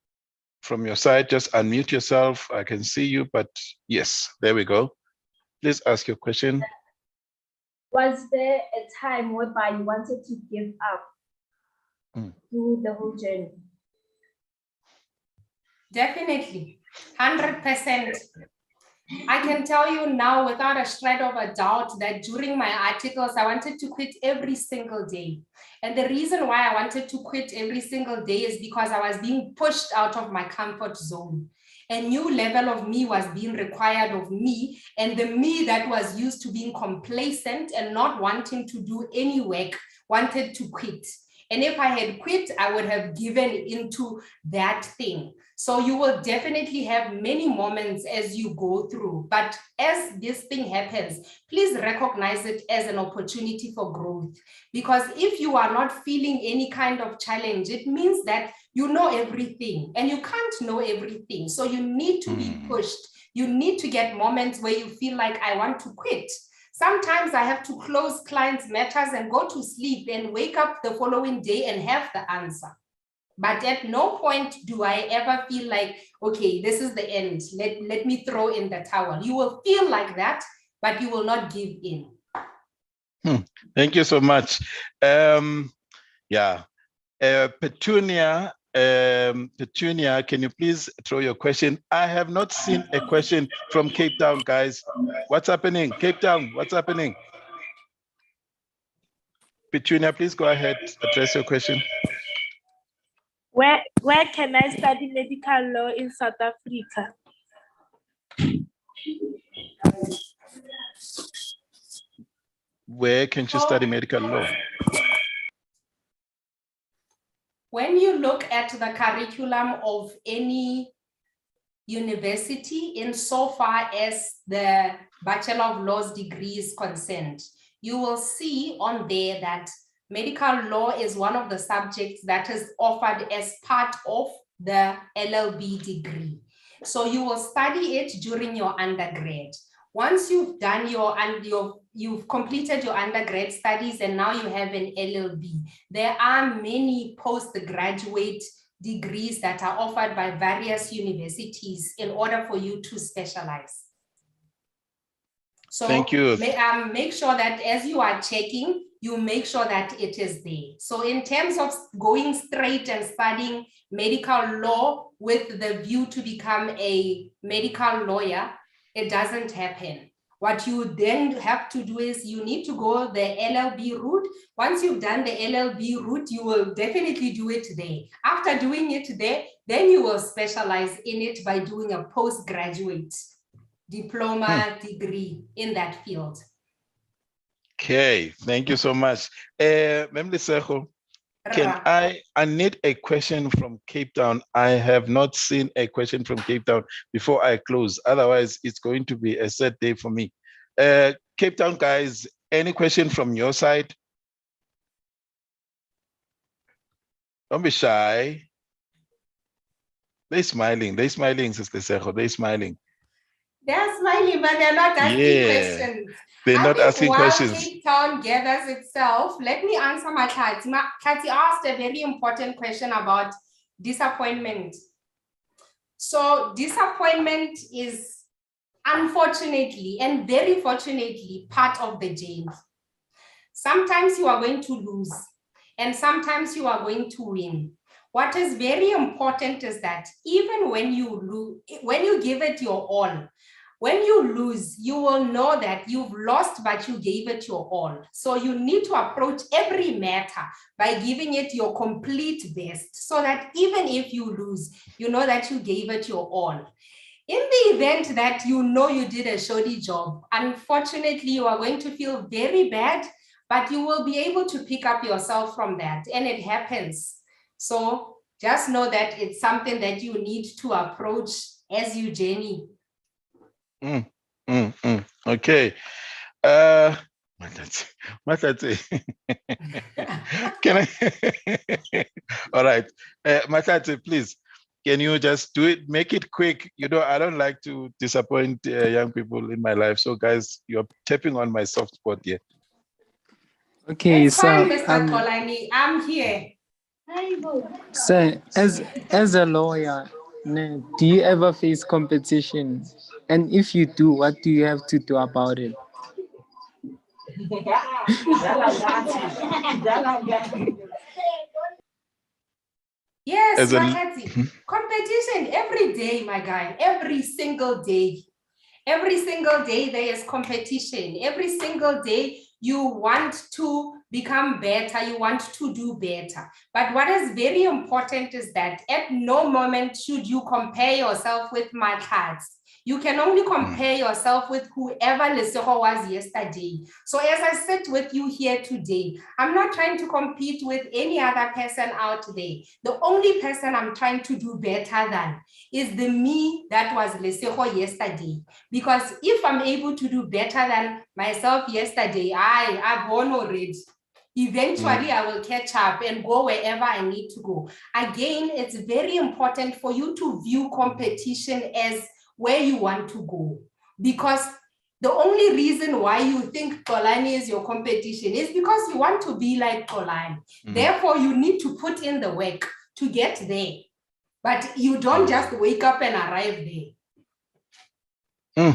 from your side? Just unmute yourself. I can see you, but yes, there we go. Please ask your question. Was there a time whereby you wanted to give up through the whole journey? Definitely, 100%. I can tell you now without a shred of a doubt that during my articles, I wanted to quit every single day. And the reason why I wanted to quit every single day is because I was being pushed out of my comfort zone. A new level of me was being required of me, and the me that was used to being complacent and not wanting to do any work wanted to quit. And if I had quit, I would have given into that thing. So you will definitely have many moments as you go through, but as this thing happens, please recognize it as an opportunity for growth. Because if you are not feeling any kind of challenge, it means that you know everything and you can't know everything. So you need to be pushed. You need to get moments where you feel like I want to quit. Sometimes I have to close clients' matters and go to sleep and wake up the following day and have the answer. But at no point do I ever feel like, okay, this is the end. Let me throw in the towel. You will feel like that, but you will not give in. Thank you so much. Petunia, Petunia, can you please throw your question? I have not seen a question from Cape Town, guys. What's happening? Cape Town, what's happening? Petunia, please go ahead, address your question. Where can I study medical law in South Africa? Where can you study medical law? When you look at the curriculum of any university insofar as the Bachelor of Laws degree is concerned, you will see on there that medical law is one of the subjects that is offered as part of the LLB degree. So you will study it during your undergrad. Once you've done you've completed your undergrad studies and now you have an LLB, there are many postgraduate degrees that are offered by various universities in order for you to specialize. So thank you. Make sure that as you are checking, you make sure that it is there. So in terms of going straight and studying medical law with the view to become a medical lawyer, it doesn't happen. What you then have to do is you need to go the LLB route. Once you've done the LLB route, you will definitely do it there. After doing it there, then you will specialize in it by doing a postgraduate diploma degree in that field. Okay, thank you so much. Memli Seho, can I need a question from Cape Town. I have not seen a question from Cape Town before I close. Otherwise, it's going to be a sad day for me. Cape Town guys, any question from your side? Don't be shy. They're smiling, Sister Seho, they're smiling. They're smiling, but they're not asking questions. They're not asking questions. While Cape Town gathers itself, let me answer my Kati. Kati asked a very important question about disappointment. So disappointment is unfortunately and very fortunately part of the journey. Sometimes you are going to lose and sometimes you are going to win. What is very important is that even when you lose, when you give it your all, when you lose, you will know that you've lost, but you gave it your all. So you need to approach every matter by giving it your complete best, so that even if you lose, you know that you gave it your all. In the event that you know you did a shoddy job, unfortunately, you are going to feel very bad, but you will be able to pick up yourself from that, and it happens. So just know that it's something that you need to approach as you journey. Okay. Can I? All right. Matate, please, can you just do it? Make it quick. You know, I don't like to disappoint young people in my life. So guys, you're tapping on my soft spot here. Okay, it's so fine, Mr. Kolani, I'm here. So as a lawyer, do you ever face competition? And if you do, what do you have to do about it? Yes, Makati. Competition every day, my guy, every single day. Every single day there is competition. Every single day you want to become better, you want to do better. But what is very important is that at no moment should you compare yourself with my cards. You can only compare yourself with whoever Lesego was yesterday. So as I sit with you here today, I'm not trying to compete with any other person out there. The only person I'm trying to do better than is the me that was Lesego yesterday. Because if I'm able to do better than myself yesterday, I've won already. Eventually, I will catch up and go wherever I need to go. Again, it's very important for you to view competition as where you want to go. Because the only reason why you think Kolani is your competition is because you want to be like Kolani. Therefore, you need to put in the work to get there. But you don't just wake up and arrive there.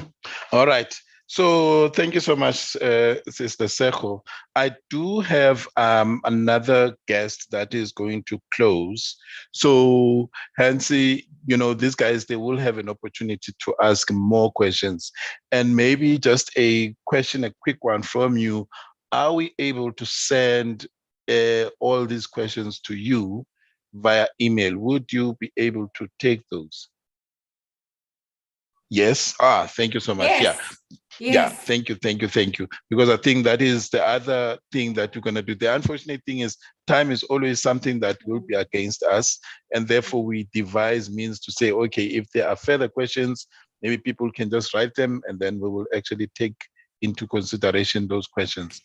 All right. So thank you so much, Sister Sejo. I do have another guest that is going to close. So Hansi, you know, these guys, they will have an opportunity to ask more questions. And maybe just a question, a quick one from you. Are we able to send all these questions to you via email? Would you be able to take those? Yes. Thank you so much. Yes. Yeah. Yes. Yeah, thank you. Because I think that is the other thing that we're going to do. The unfortunate thing is time is always something that will be against us. And therefore we devise means to say, okay, if there are further questions, maybe people can just write them and then we will actually take into consideration those questions.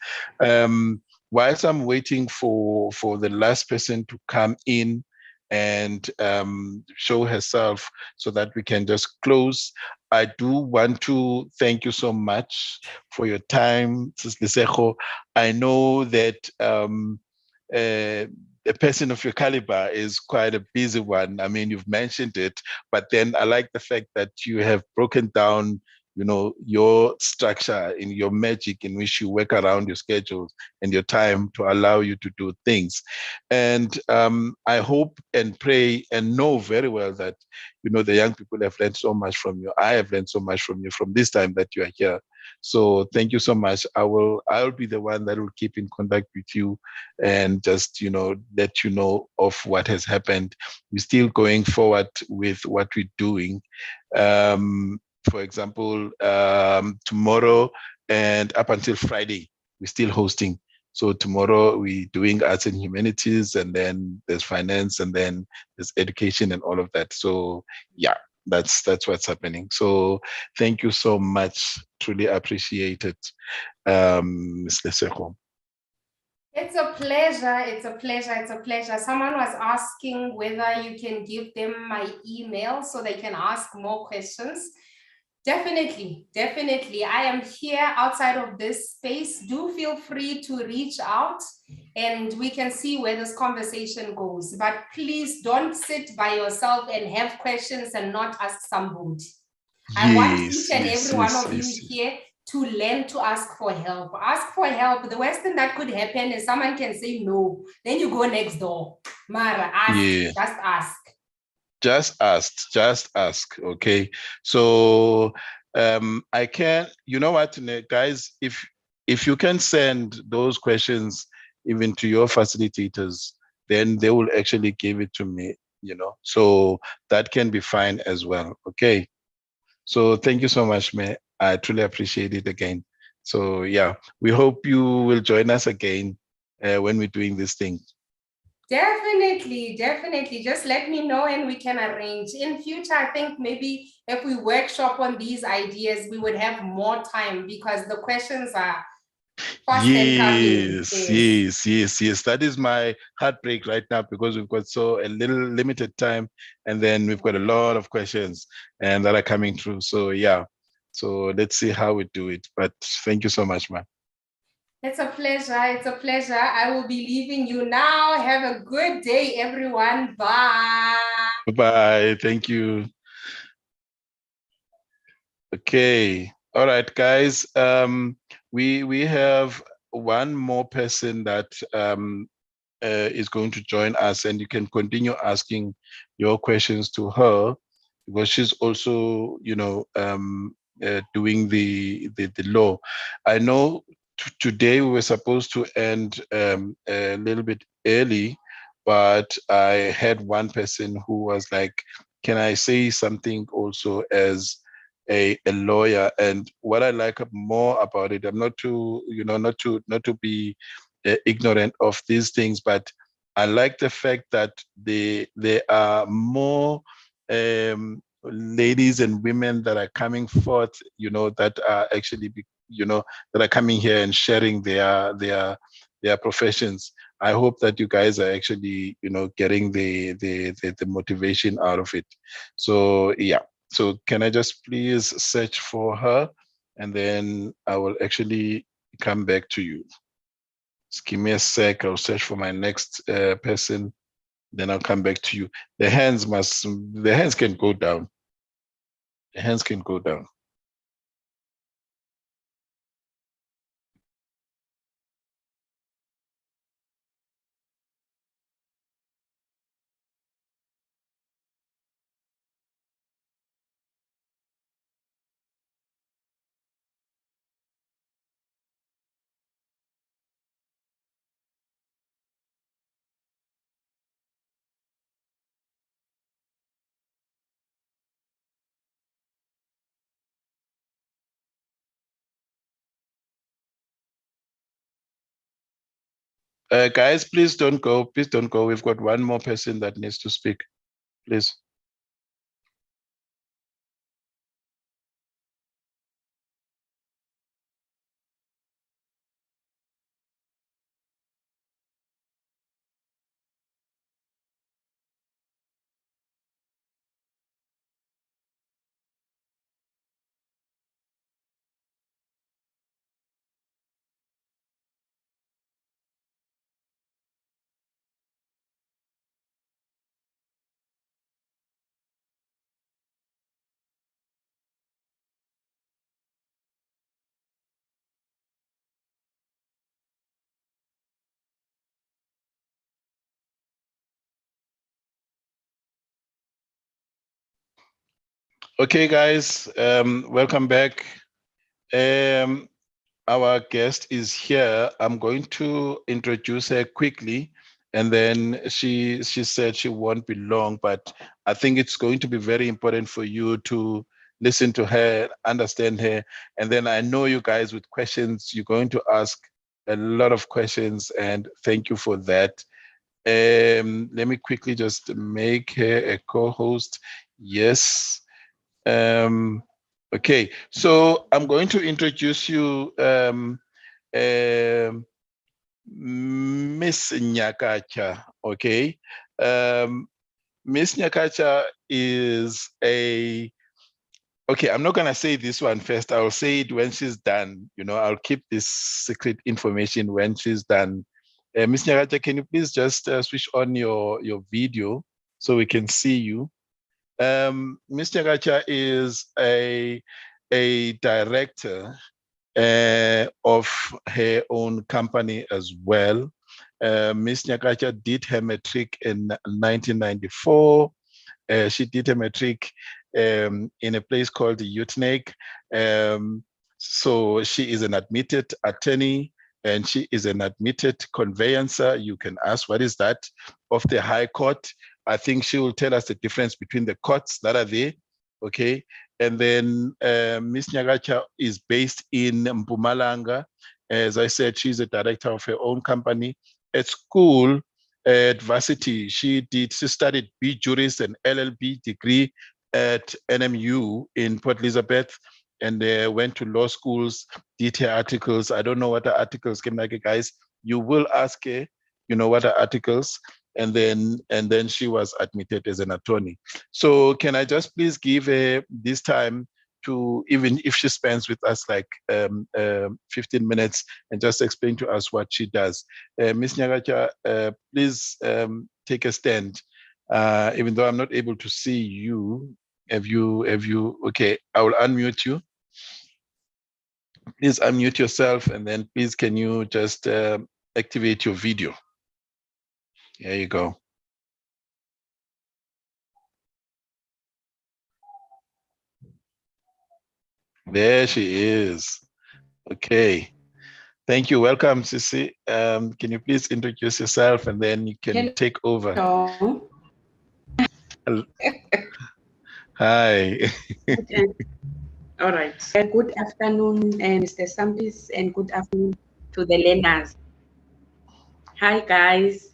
Whilst I'm waiting for the last person to come in and show herself so that we can just close, I do want to thank you so much for your time, Sister Sejo. I know that a person of your caliber is quite a busy one. I mean, you've mentioned it, but then I like the fact that you have broken down, you know, your structure in your magic in which you work around your schedules and your time to allow you to do things. And I hope and pray and know very well that, you know, the young people have learned so much from you. I have learned so much from you from this time that you are here. So thank you so much. I'll be the one that will keep in contact with you and just, you know, let you know of what has happened. We're still going forward with what we're doing. For example, tomorrow and up until Friday, we're still hosting. So tomorrow we're doing arts and humanities, and then there's finance, and then there's education and all of that. So yeah, that's what's happening. So thank you so much. Truly appreciate it, Ms. Lesego. It's a pleasure. It's a pleasure. It's a pleasure. Someone was asking whether you can give them my email so they can ask more questions. Definitely, definitely. I am here outside of this space. Do feel free to reach out and we can see where this conversation goes. But please don't sit by yourself and have questions and not ask somebody. I want each and every one of you here to learn to ask for help. Ask for help. The worst thing that could happen is someone can say no. Then you go next door. Mara, ask, just ask. Just ask, okay? So I can, you know what, guys, if you can send those questions even to your facilitators, then they will actually give it to me, you know, so that can be fine as well, okay? So thank you so much, May. I truly appreciate it again. So yeah, we hope you will join us again when we're doing this thing. Definitely, definitely. Just let me know and we can arrange. In future, I think maybe if we workshop on these ideas, we would have more time because the questions are fast and coming. Yes. That is my heartbreak right now because we've got a little limited time and then we've got a lot of questions and that are coming through. So yeah, so let's see how we do it. But thank you so much, man. It's a pleasure. It's a pleasure. I will be leaving you now. Have a good day, everyone. Bye. Bye. Thank you. Okay. All right, guys. We have one more person that is going to join us, and you can continue asking your questions to her because she's also, you know, doing the law. I know today we were supposed to end a little bit early, but I had one person who was like, can I say something also as a lawyer? And what I like more about it, I'm not to, not to be ignorant of these things, but I like the fact that there are more ladies and women that are coming forth, that are actually, that are coming here and sharing their professions. I hope that you guys are actually, getting the motivation out of it. So yeah. So can I just please search for her, and then I will actually come back to you. Just give me a sec. I'll search for my next person. Then I'll come back to you. The hands can go down. The hands can go down. Guys, please don't go. Please don't go. We've got one more person that needs to speak. Please. Okay, guys, welcome back. Our guest is here. I'm going to introduce her quickly, and then she said she won't be long, but I think it's going to be very important for you to listen to her, understand her, and then I know you guys with questions, you're going to ask a lot of questions, and thank you for that. Let me quickly just make her a co-host. Yes. Okay, so I'm going to introduce you Miss Nyakacha, okay? Miss Nyakacha is okay, I'm not gonna say this one first, I'll say it when she's done. I'll keep this secret information when she's done. Miss Nyakacha, can you please just switch on your video so we can see you? Ms. Nyakacha is a director of her own company as well. Ms. Nyakacha did her matric in 1994. She did her matric in a place called the UTNEC. So she is an admitted attorney, and she is an admitted conveyancer. You can ask, what is that? Of the High Court. I think she will tell us the difference between the courts that are there, okay? And then Ms. Nyakacha is based in Mpumalanga. As I said, she's a director of her own company. At school, at varsity, she studied B Juris and LLB degree at NMU in Port Elizabeth, and went to law schools, did her articles. I don't know what the articles came like, guys. You will ask her, what are articles, and then she was admitted as an attorney. So can I just please give her this time to, even if she spends with us like 15 minutes, and just explain to us what she does. Ms. Nyakacha, please take a stand. Even though I'm not able to see you, have you, okay, I will unmute you. Please unmute yourself, and then please can you just activate your video. There you go. There she is. Okay. Thank you. Welcome, Sisi. Can you please introduce yourself and then you can take over? Hello. Hi. Okay. All right. Good afternoon, Mr. Sampis, and good afternoon to the learners. Hi, guys.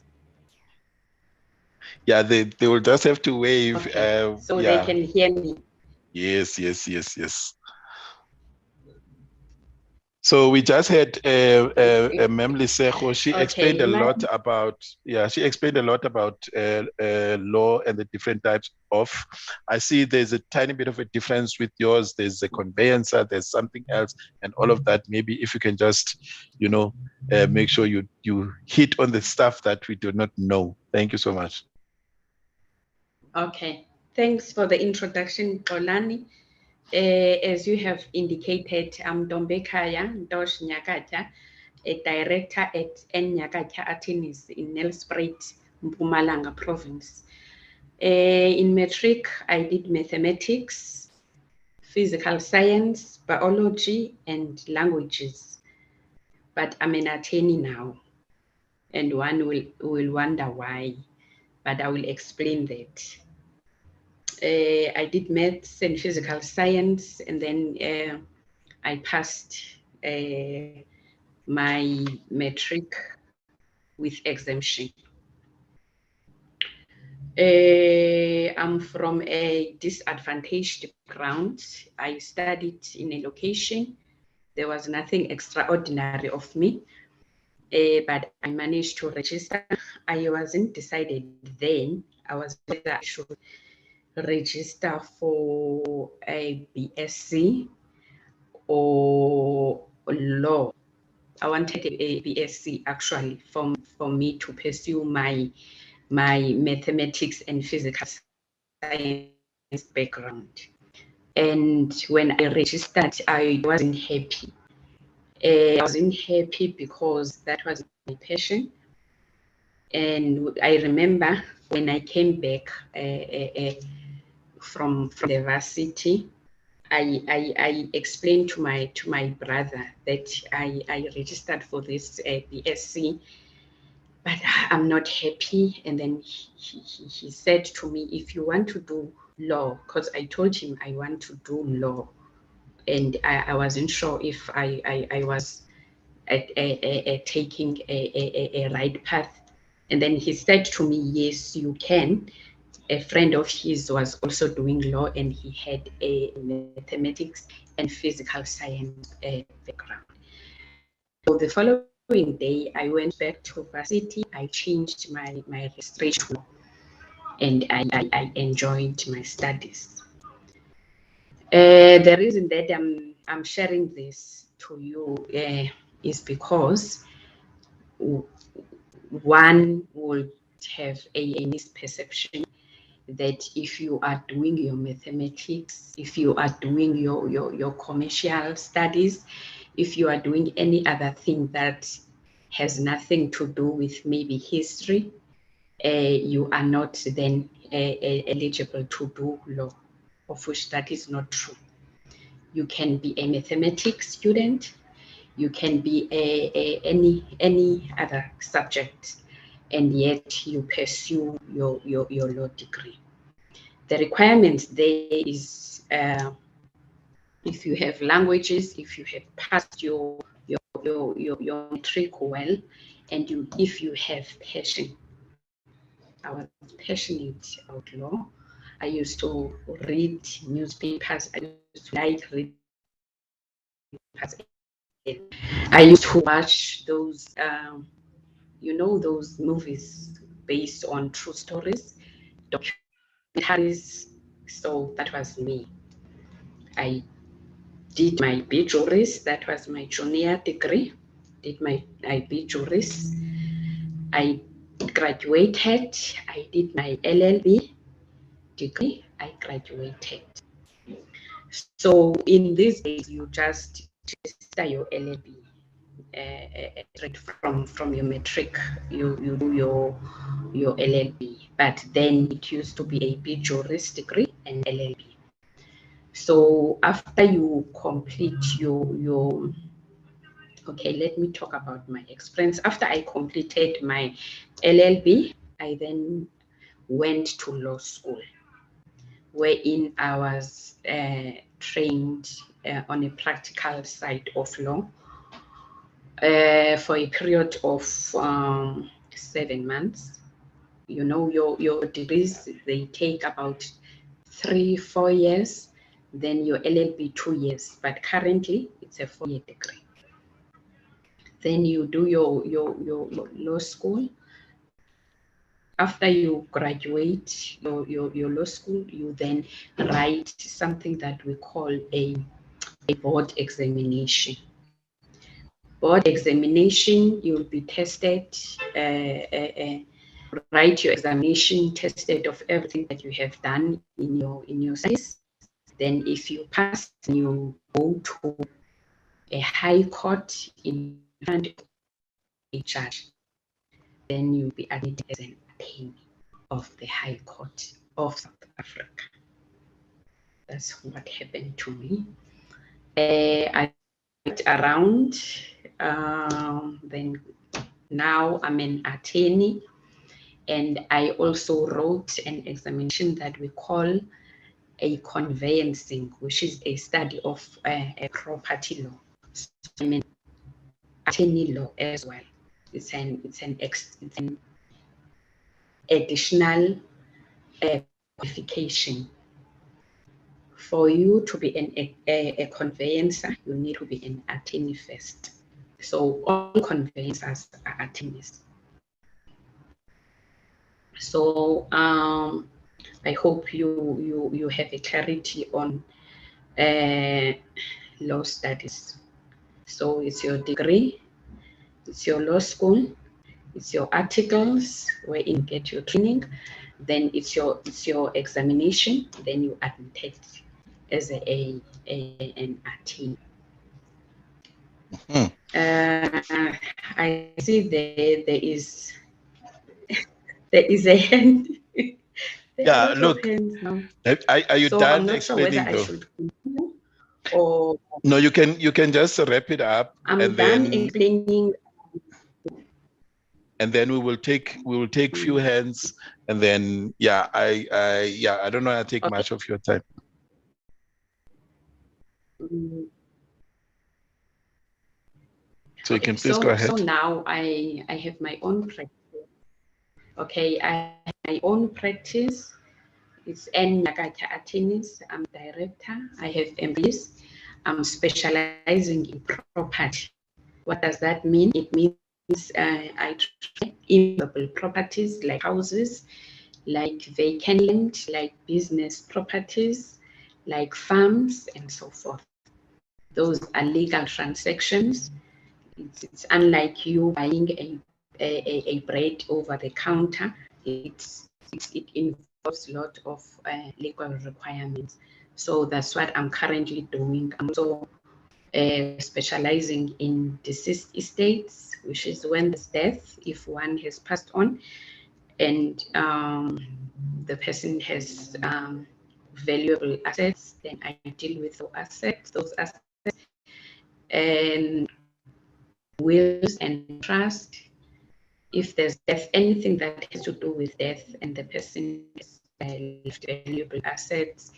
Yeah, they will just have to wave. Okay. So yeah. they can hear me. Yes. So we just had Mem Lisejo. She explained a lot about, she explained a lot about law and the different types of. I see there's a tiny bit of a difference with yours. There's a conveyancer, there's something else, and all of that. Maybe if you can just, make sure you hit on the stuff that we do not know. Thank you so much. Okay. Thanks for the introduction, Xolani. As you have indicated, I'm Dombekaya Ntosh Nyakatha, a director at Nyakatha Attorneys in Nelspruit, Mpumalanga province. In matric, I did mathematics, physical science, biology, and languages. But I'm an attorney now, and one will wonder why, but I will explain that. I did maths and physical science, and then I passed my matric with exemption. I'm from a disadvantaged background. I studied in a location. There was nothing extraordinary of me, but I managed to register. I wasn't decided then. I was whether I should register for a BSc or law. I wanted a BSc actually for me to pursue my mathematics and physical science background. And when I registered, I wasn't happy. I wasn't happy because that was my passion. And I remember when I came back from the varsity, I explained to my brother that I registered for this BSc, but I'm not happy. And then he said to me, if you want to do law, because I told him I want to do law, and I wasn't sure if I was taking a right path. And then he said to me, yes, you can. A friend of his was also doing law, and he had a mathematics and physical science background. So the following day, I went back to varsity. I changed my registration to law, and I enjoyed my studies. The reason that I'm sharing this to you is because one would have a misperception that if you are doing your mathematics, if you are doing your commercial studies, if you are doing any other thing that has nothing to do with maybe history, you are not then eligible to do law, of which that is not true. You can be a mathematics student, you can be any other subject, and yet you pursue your law degree. The requirement there is if you have languages, if you have passed your matric well, and if you have passion. I was passionate about law. I used to read newspapers. I used to like read newspapers. I used to watch those, those movies based on true stories, documentaries. So that was me. I did my B Juris. That was my junior degree. Did my B Juris. I graduated. I did my LLB degree. I graduated. So in these days, you just register your LLB from your matric. You do your LLB, but then it used to be a B Juris degree and LLB. So after you complete your okay, let me talk about my experience. After I completed my LLB, I then went to law school, wherein I was trained on a practical side of law for a period of 7 months. You know, your degrees, they take about 3-4 years, then your LLB 2 years, but currently it's a 4-year degree. Then you do your law school. After you graduate your law school, you then write something that we call a board examination. Board examination, you'll be tested, write your examination, tested of everything that you have done in your studies. Then if you pass, you go to a high court in front of a judge. Then you'll be admitted as an attorney of the High Court of South Africa. That's what happened to me. I went around, then now I'm an attorney, and I also wrote an examination that we call a conveyancing, which is a study of a property law. So I'm an attorney law as well. It's an additional qualification. For you to be a conveyancer, you need to be an attorney first. So all conveyancers are attorneys. So I hope you have a clarity on law studies. So it's your degree, it's your law school, it's your articles where you get your training, then it's your examination, then you admitted as an attorney. I see there is a hand. Yeah, look, are you So done I'm not sure whether explaining I though? should continue or No, you can just wrap it up. I'm and done then explaining. And then we will take few hands, and then I don't know how to take much of your time. So you can please go ahead. So now I have my own practice. Okay, I have my own practice. It's Nyakatha Attorneys. I'm director. I have employees. I'm specializing in property. What does that mean? It means I trade immovable properties like houses, like vacant land, like business properties, like farms, and so forth. Those are legal transactions. It's unlike you buying a bread over the counter. It involves a lot of legal requirements. So that's what I'm currently doing. I'm also specializing in deceased estates, which is when there's death, if one has passed on, and the person has valuable assets, then I deal with those assets, and wills and trust. If there's death, anything that has to do with death, and the person has left valuable assets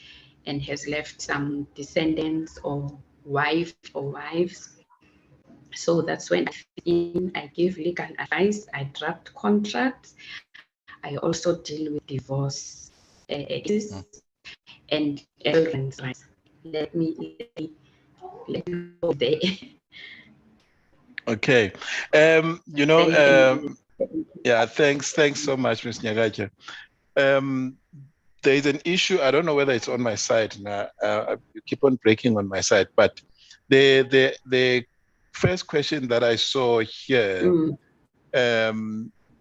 and has left some descendants or wife or wives. So that's when I give legal advice, I draft contracts, I also deal with divorce and children's rights. Let me go there. Okay. Yeah, thanks so much, Ms. Nyagacha. There is an issue, I don't know whether it's on my side now. You keep on breaking on my side, but the first question that I saw here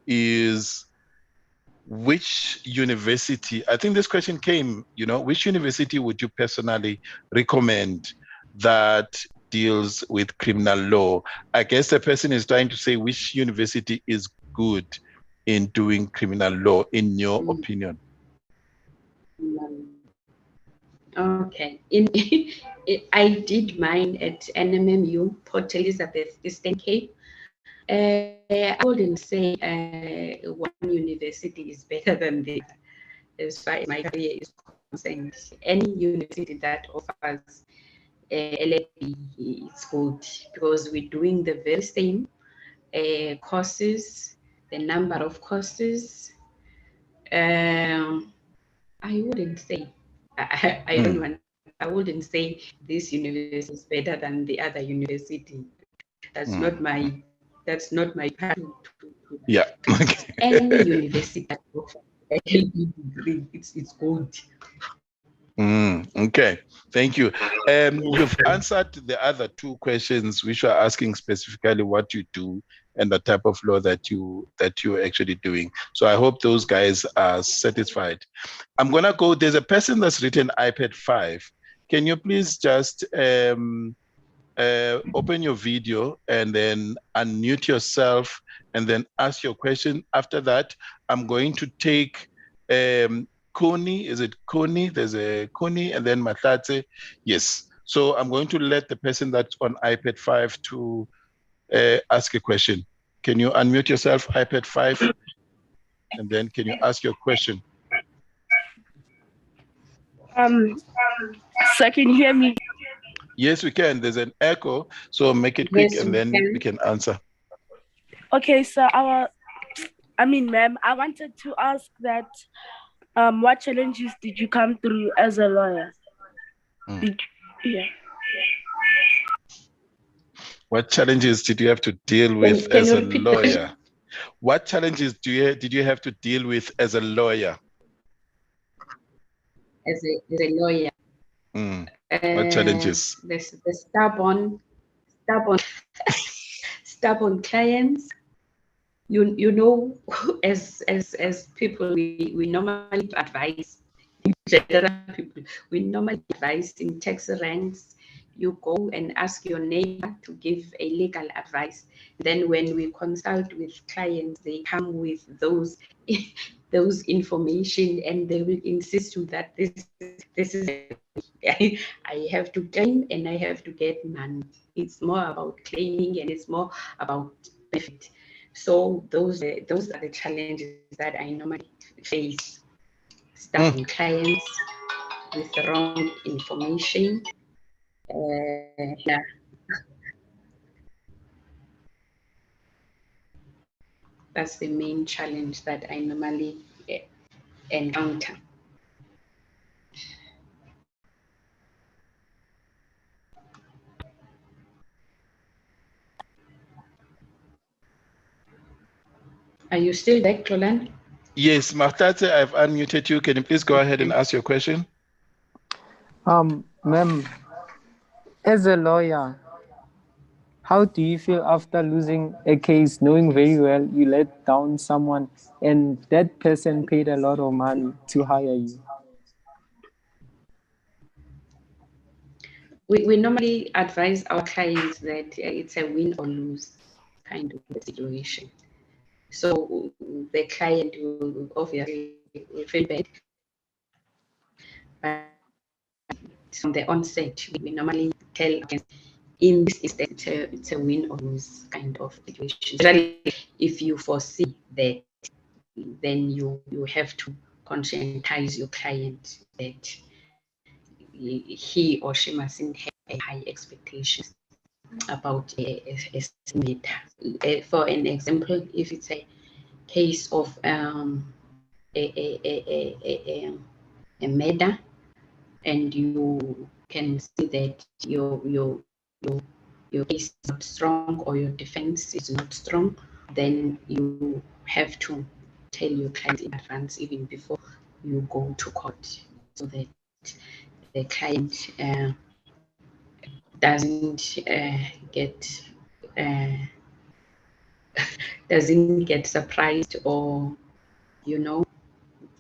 is, which university, I think this question came, which university would you personally recommend that deals with criminal law? I guess the person is trying to say which university is good in doing criminal law, in your opinion. Okay. I did mine at NMMU, Port Elizabeth, Eastern Cape. I wouldn't say one university is better than the other as far as my career is concerned. Any university that offers LLB is good because we're doing the very same courses, the number of courses. I wouldn't say, I don't want, I wouldn't say this university is better than the other university. That's not my part Yeah. any university that offers a degree, it's good. Okay, thank you. You've answered the other two questions, which are asking specifically what you do and the type of law that you're actually doing. So I hope those guys are satisfied. I'm gonna go. There's a person that's written iPad 5. Can you please just open your video and then unmute yourself and then ask your question? After that, I'm going to take Koni, is it Koni? There's a Koni and then Matate. Yes. So I'm going to let the person that's on iPad 5 to ask a question. Can you unmute yourself, iPad 5? And then can you ask your question? So can you hear me? Yes, we can. There's an echo. So make it quick and then we can answer. Okay, so ma'am, I wanted to ask that what challenges did you come through as a lawyer? What challenges did you have to deal with as a lawyer? What challenges did you have to deal with as a lawyer? As a lawyer. What challenges? The stubborn clients. You know, as people, we normally advise. We normally advise in tax ranks. You go and ask your neighbor to give a legal advice. Then when we consult with clients, they come with those information and they will insist to that this is I have to claim and I have to get money. It's more about claiming and it's more about benefit. So those are the challenges that I normally face. Starting clients with the wrong information. That's the main challenge that I normally encounter. Are you still there, Clolan? Yes, Martate, I've unmuted you. Can you please go ahead and ask your question? Ma'am, as a lawyer, how do you feel after losing a case, knowing very well you let down someone and that person paid a lot of money to hire you? We normally advise our clients that it's a win or lose kind of situation. So the client will obviously feel bad. But from the onset, we normally tell in this instance, it's a win or lose kind of situation. Especially if you foresee that, then you have to conscientize your client that he or she mustn't have a high expectations about a matter. For an example, if it's a case of a matter, and you can see that your case is not strong or your defense is not strong, then you have to tell your client in advance, even before you go to court, so that the client doesn't get surprised, or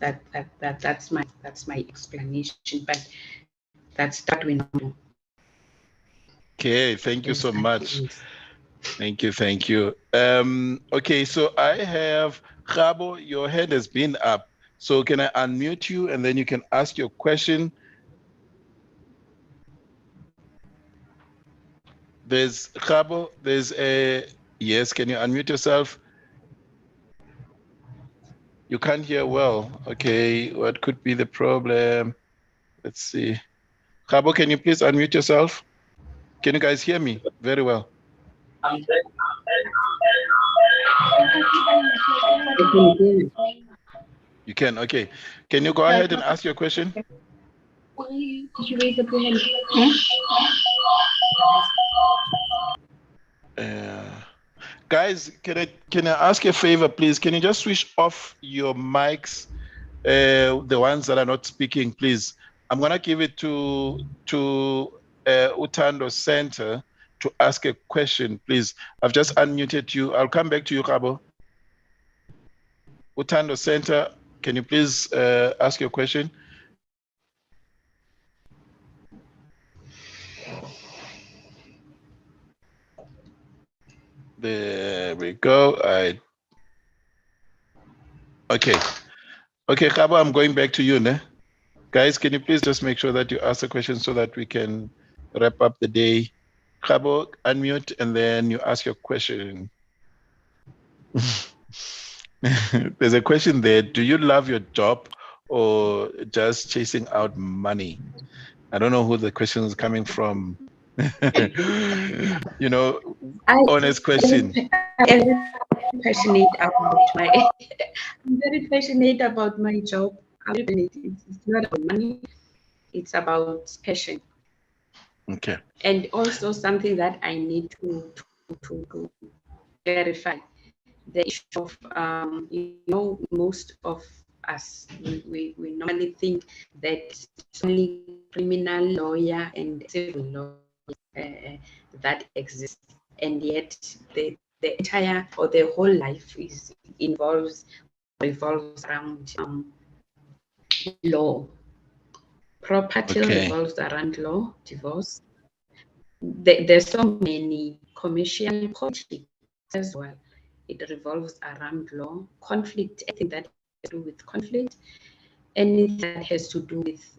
that's my explanation. But that's that we know. Okay, thank you so much. Thank you. Okay, so I have Gabo, your hand has been up. So can I unmute you and then you can ask your question? There's Khabo, there's a, yes, can you unmute yourself? You can't hear well. Okay, what could be the problem? Let's see. Khabo, can you please unmute yourself? Can you guys hear me very well? You can, okay. Can you go ahead and ask your question? Did you raise up your hand? Guys, can I ask a favor, please? Can you just switch off your mics, the ones that are not speaking, please? I'm gonna give it to Utando Center to ask a question, please. I've just unmuted you. I'll come back to you, Khabo. Utando Center, can you please ask your question? There we go. Okay, Khabo, I'm going back to you, ne? Guys, can you please just make sure that you ask the question so that we can wrap up the day? Khabo, unmute and then you ask your question. There's a question there. Do you love your job or just chasing out money? I don't know who the question is coming from. You know, honest question. I'm passionate about my I'm very passionate about my job. It's not about money, it's about passion. Okay. And also something that I need to clarify. The issue of most of us we normally think that it's only criminal lawyer and civil lawyer that exists, and yet the entire or the whole life revolves around law. Property revolves around law, divorce. There's so many commercial politics as well. It revolves around law, conflict, anything that has to do with conflict, anything that has to do with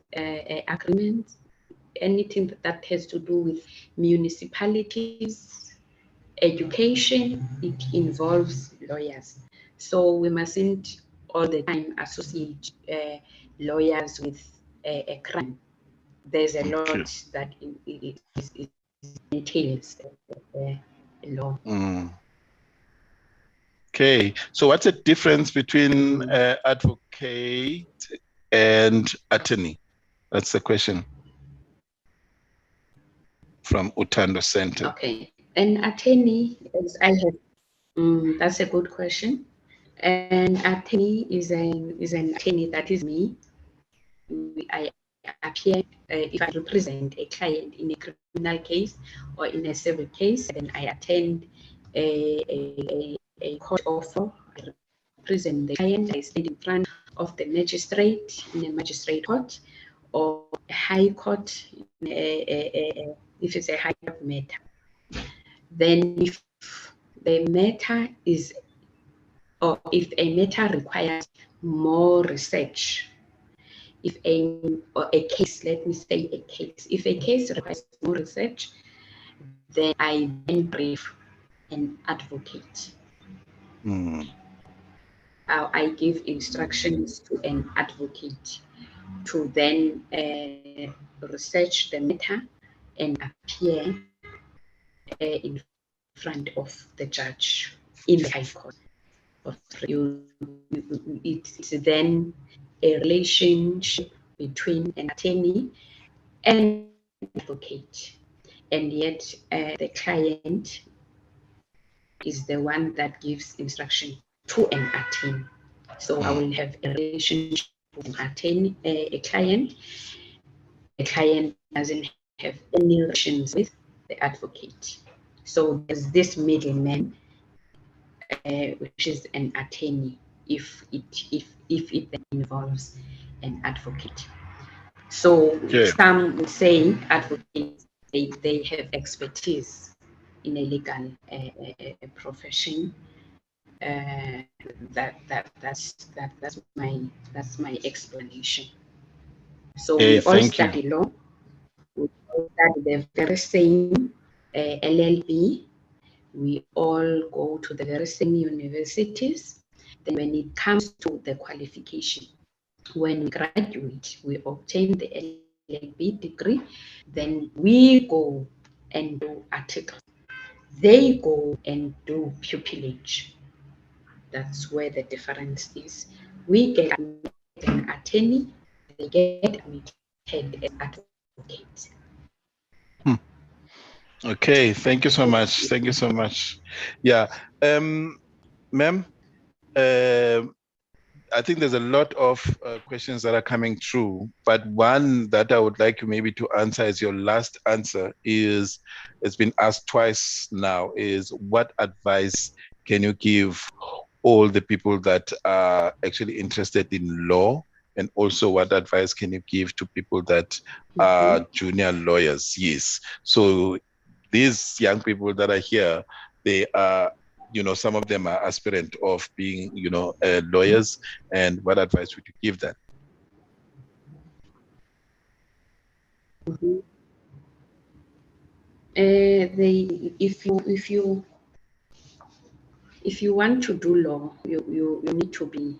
agreements, anything that has to do with municipalities, education, it involves lawyers. So we mustn't all the time associate lawyers with a crime. There's a lot that entails law. Okay, so what's the difference between advocate and attorney? That's the question from Utando Center. Okay, an attorney, as I have, that's a good question. An attorney is an attorney that is me. I appear if I represent a client in a criminal case or in a civil case, then I attend a court offer. I represent the client. I stand in front of the magistrate in a magistrate court or a high court if it's a high court matter. Then if the matter is, or if a matter requires more research, if a case, let me say a case, if a case requires more research, then I then brief an advocate. I give instructions to an advocate to then research the matter and appear in front of the judge in the High Court. It's then a relationship between an attorney and an advocate, and yet the client is the one that gives instruction to an attorney. So I will have a relationship with an attorney, a client. The client doesn't have any relations with the advocate. So there's this middleman, which is an attorney, if it involves an advocate. So some would say advocates, they have expertise in a legal profession. That's my explanation. So we all study law. We all study the very same LLB. We all go to the very same universities. Then when it comes to the qualification, when we graduate, we obtain the LLB degree, then we go and do articles. They go and do pupillage. That's where the difference is. We get an attorney, they get admitted as advocates. Okay, thank you so much. Thank you so much. Yeah, ma'am, I think there's a lot of questions that are coming through, but one that I would like you maybe to answer as your last answer is, it's been asked twice now, is what advice can you give all the people that are actually interested in law? And also what advice can you give to people that are junior lawyers? Yes. So these young people that are here, they are, some of them are aspirant of being, lawyers. And what advice would you give them? If you want to do law, you need to be,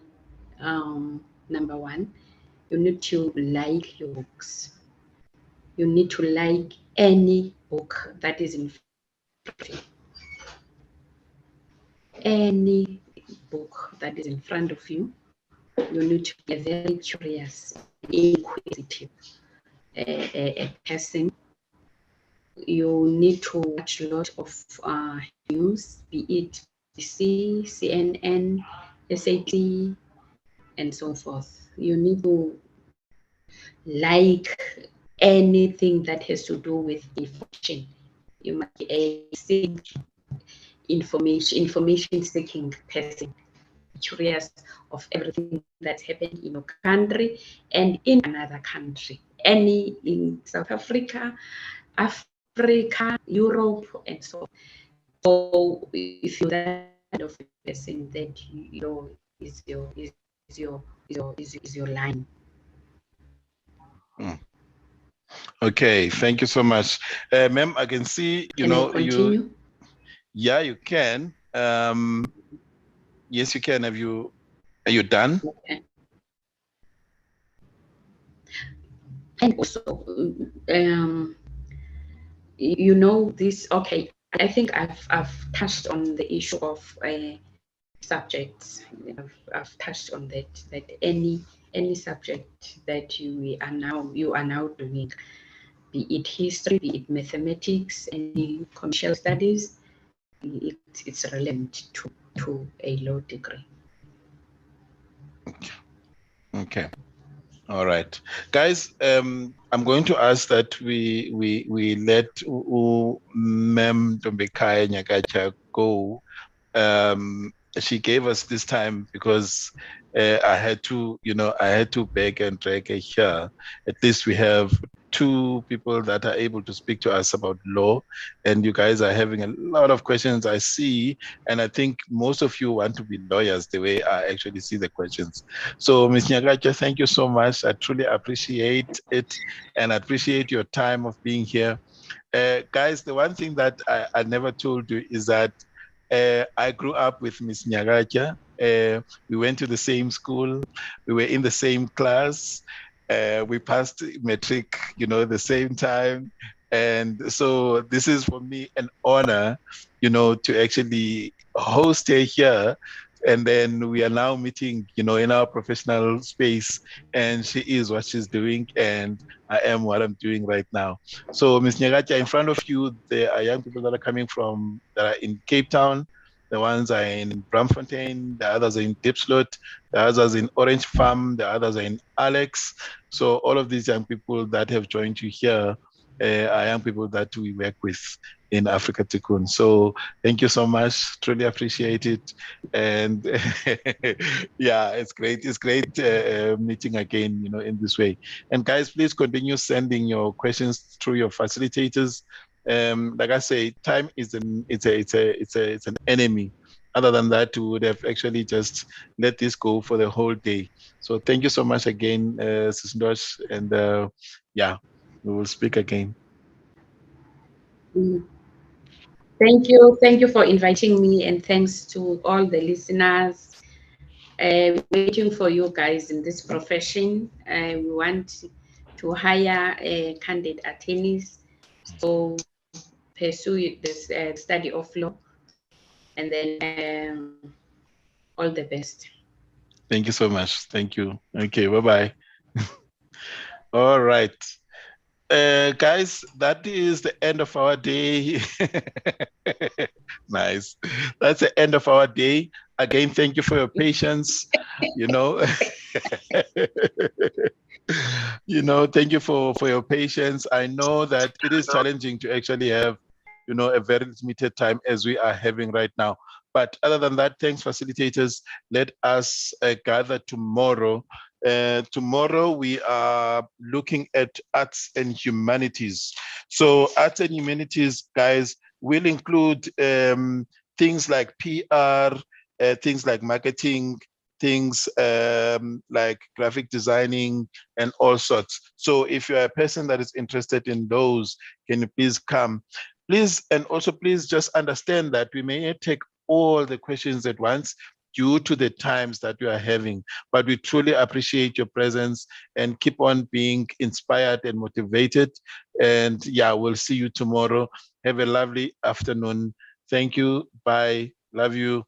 number one, you need to like your books. You need to like any book that is in front of you. Any book that is in front of you. You need to be a very curious, inquisitive person. You need to watch a lot of news, be it BBC, CNN, SAT, and so forth. You need to like anything that has to do with information. You must be a information seeking person, curious of everything that's happening in your country and in another country, any in South Africa, Africa, Europe, and so on. So if you're that kind of person, that is your line. Okay, thank you so much. Ma'am, I can see, you. Yeah, you can. Yes, you can. Are you done? Okay. And also, this. Okay, I think I've touched on the issue of subjects. I've touched on that any subject that you are now doing, be it history, be it mathematics, any commercial studies, it's relevant to a law degree. Okay. All right, guys. I'm going to ask that we let Mem Dombekai Nyakacha go. She gave us this time because I had to beg and drag her here. At least we have two people that are able to speak to us about law, and you guys are having a lot of questions, I see, and I think most of you want to be lawyers the way I actually see the questions. So Ms. Nyagacha, thank you so much. I truly appreciate it, and I appreciate your time of being here. Guys, the one thing that I never told you is that I grew up with Ms. Nyagacha. We went to the same school. We were in the same class. We passed matric, the same time. And so this is for me an honor, to actually host her here. And then we are now meeting, in our professional space, and she is what she's doing, and I am what I'm doing right now. So Ms. Nyagacha, in front of you, there are young people that are in Cape Town. The ones are in Braamfontein, the others are in Diepsloot, the others in Orange Farm, the others are in Alex. So all of these young people that have joined you here are young people that we work with in Africa Tikkun. So thank you so much. Truly appreciate it. And yeah, it's great. It's great meeting again, in this way. And guys, please continue sending your questions through your facilitators. Like I say, time is an enemy. Other than that, we would have actually just let this go for the whole day. So thank you so much again, Sisindosh, and yeah, we will speak again. Thank you. Thank you for inviting me, and thanks to all the listeners. Waiting for you guys in this profession. We want to hire candidate attorneys, so pursue this study of law, and then all the best. Thank you so much. Thank you. Okay, bye-bye. All right. Guys, that is the end of our day. Nice. That's the end of our day. Again, thank you for your patience. You know, thank you for your patience. I know that it is challenging to actually have, a very limited time as we are having right now. But other than that, thanks, facilitators. Let us gather tomorrow. Tomorrow we are looking at arts and humanities. So arts and humanities, guys, will include things like PR, things like marketing, things like graphic designing and all sorts. So if you're a person that is interested in those, can you please come? Please, and also please just understand that we may not take all the questions at once due to the times that we are having, but we truly appreciate your presence and keep on being inspired and motivated. And yeah, we'll see you tomorrow. Have a lovely afternoon. Thank you. Bye. Love you.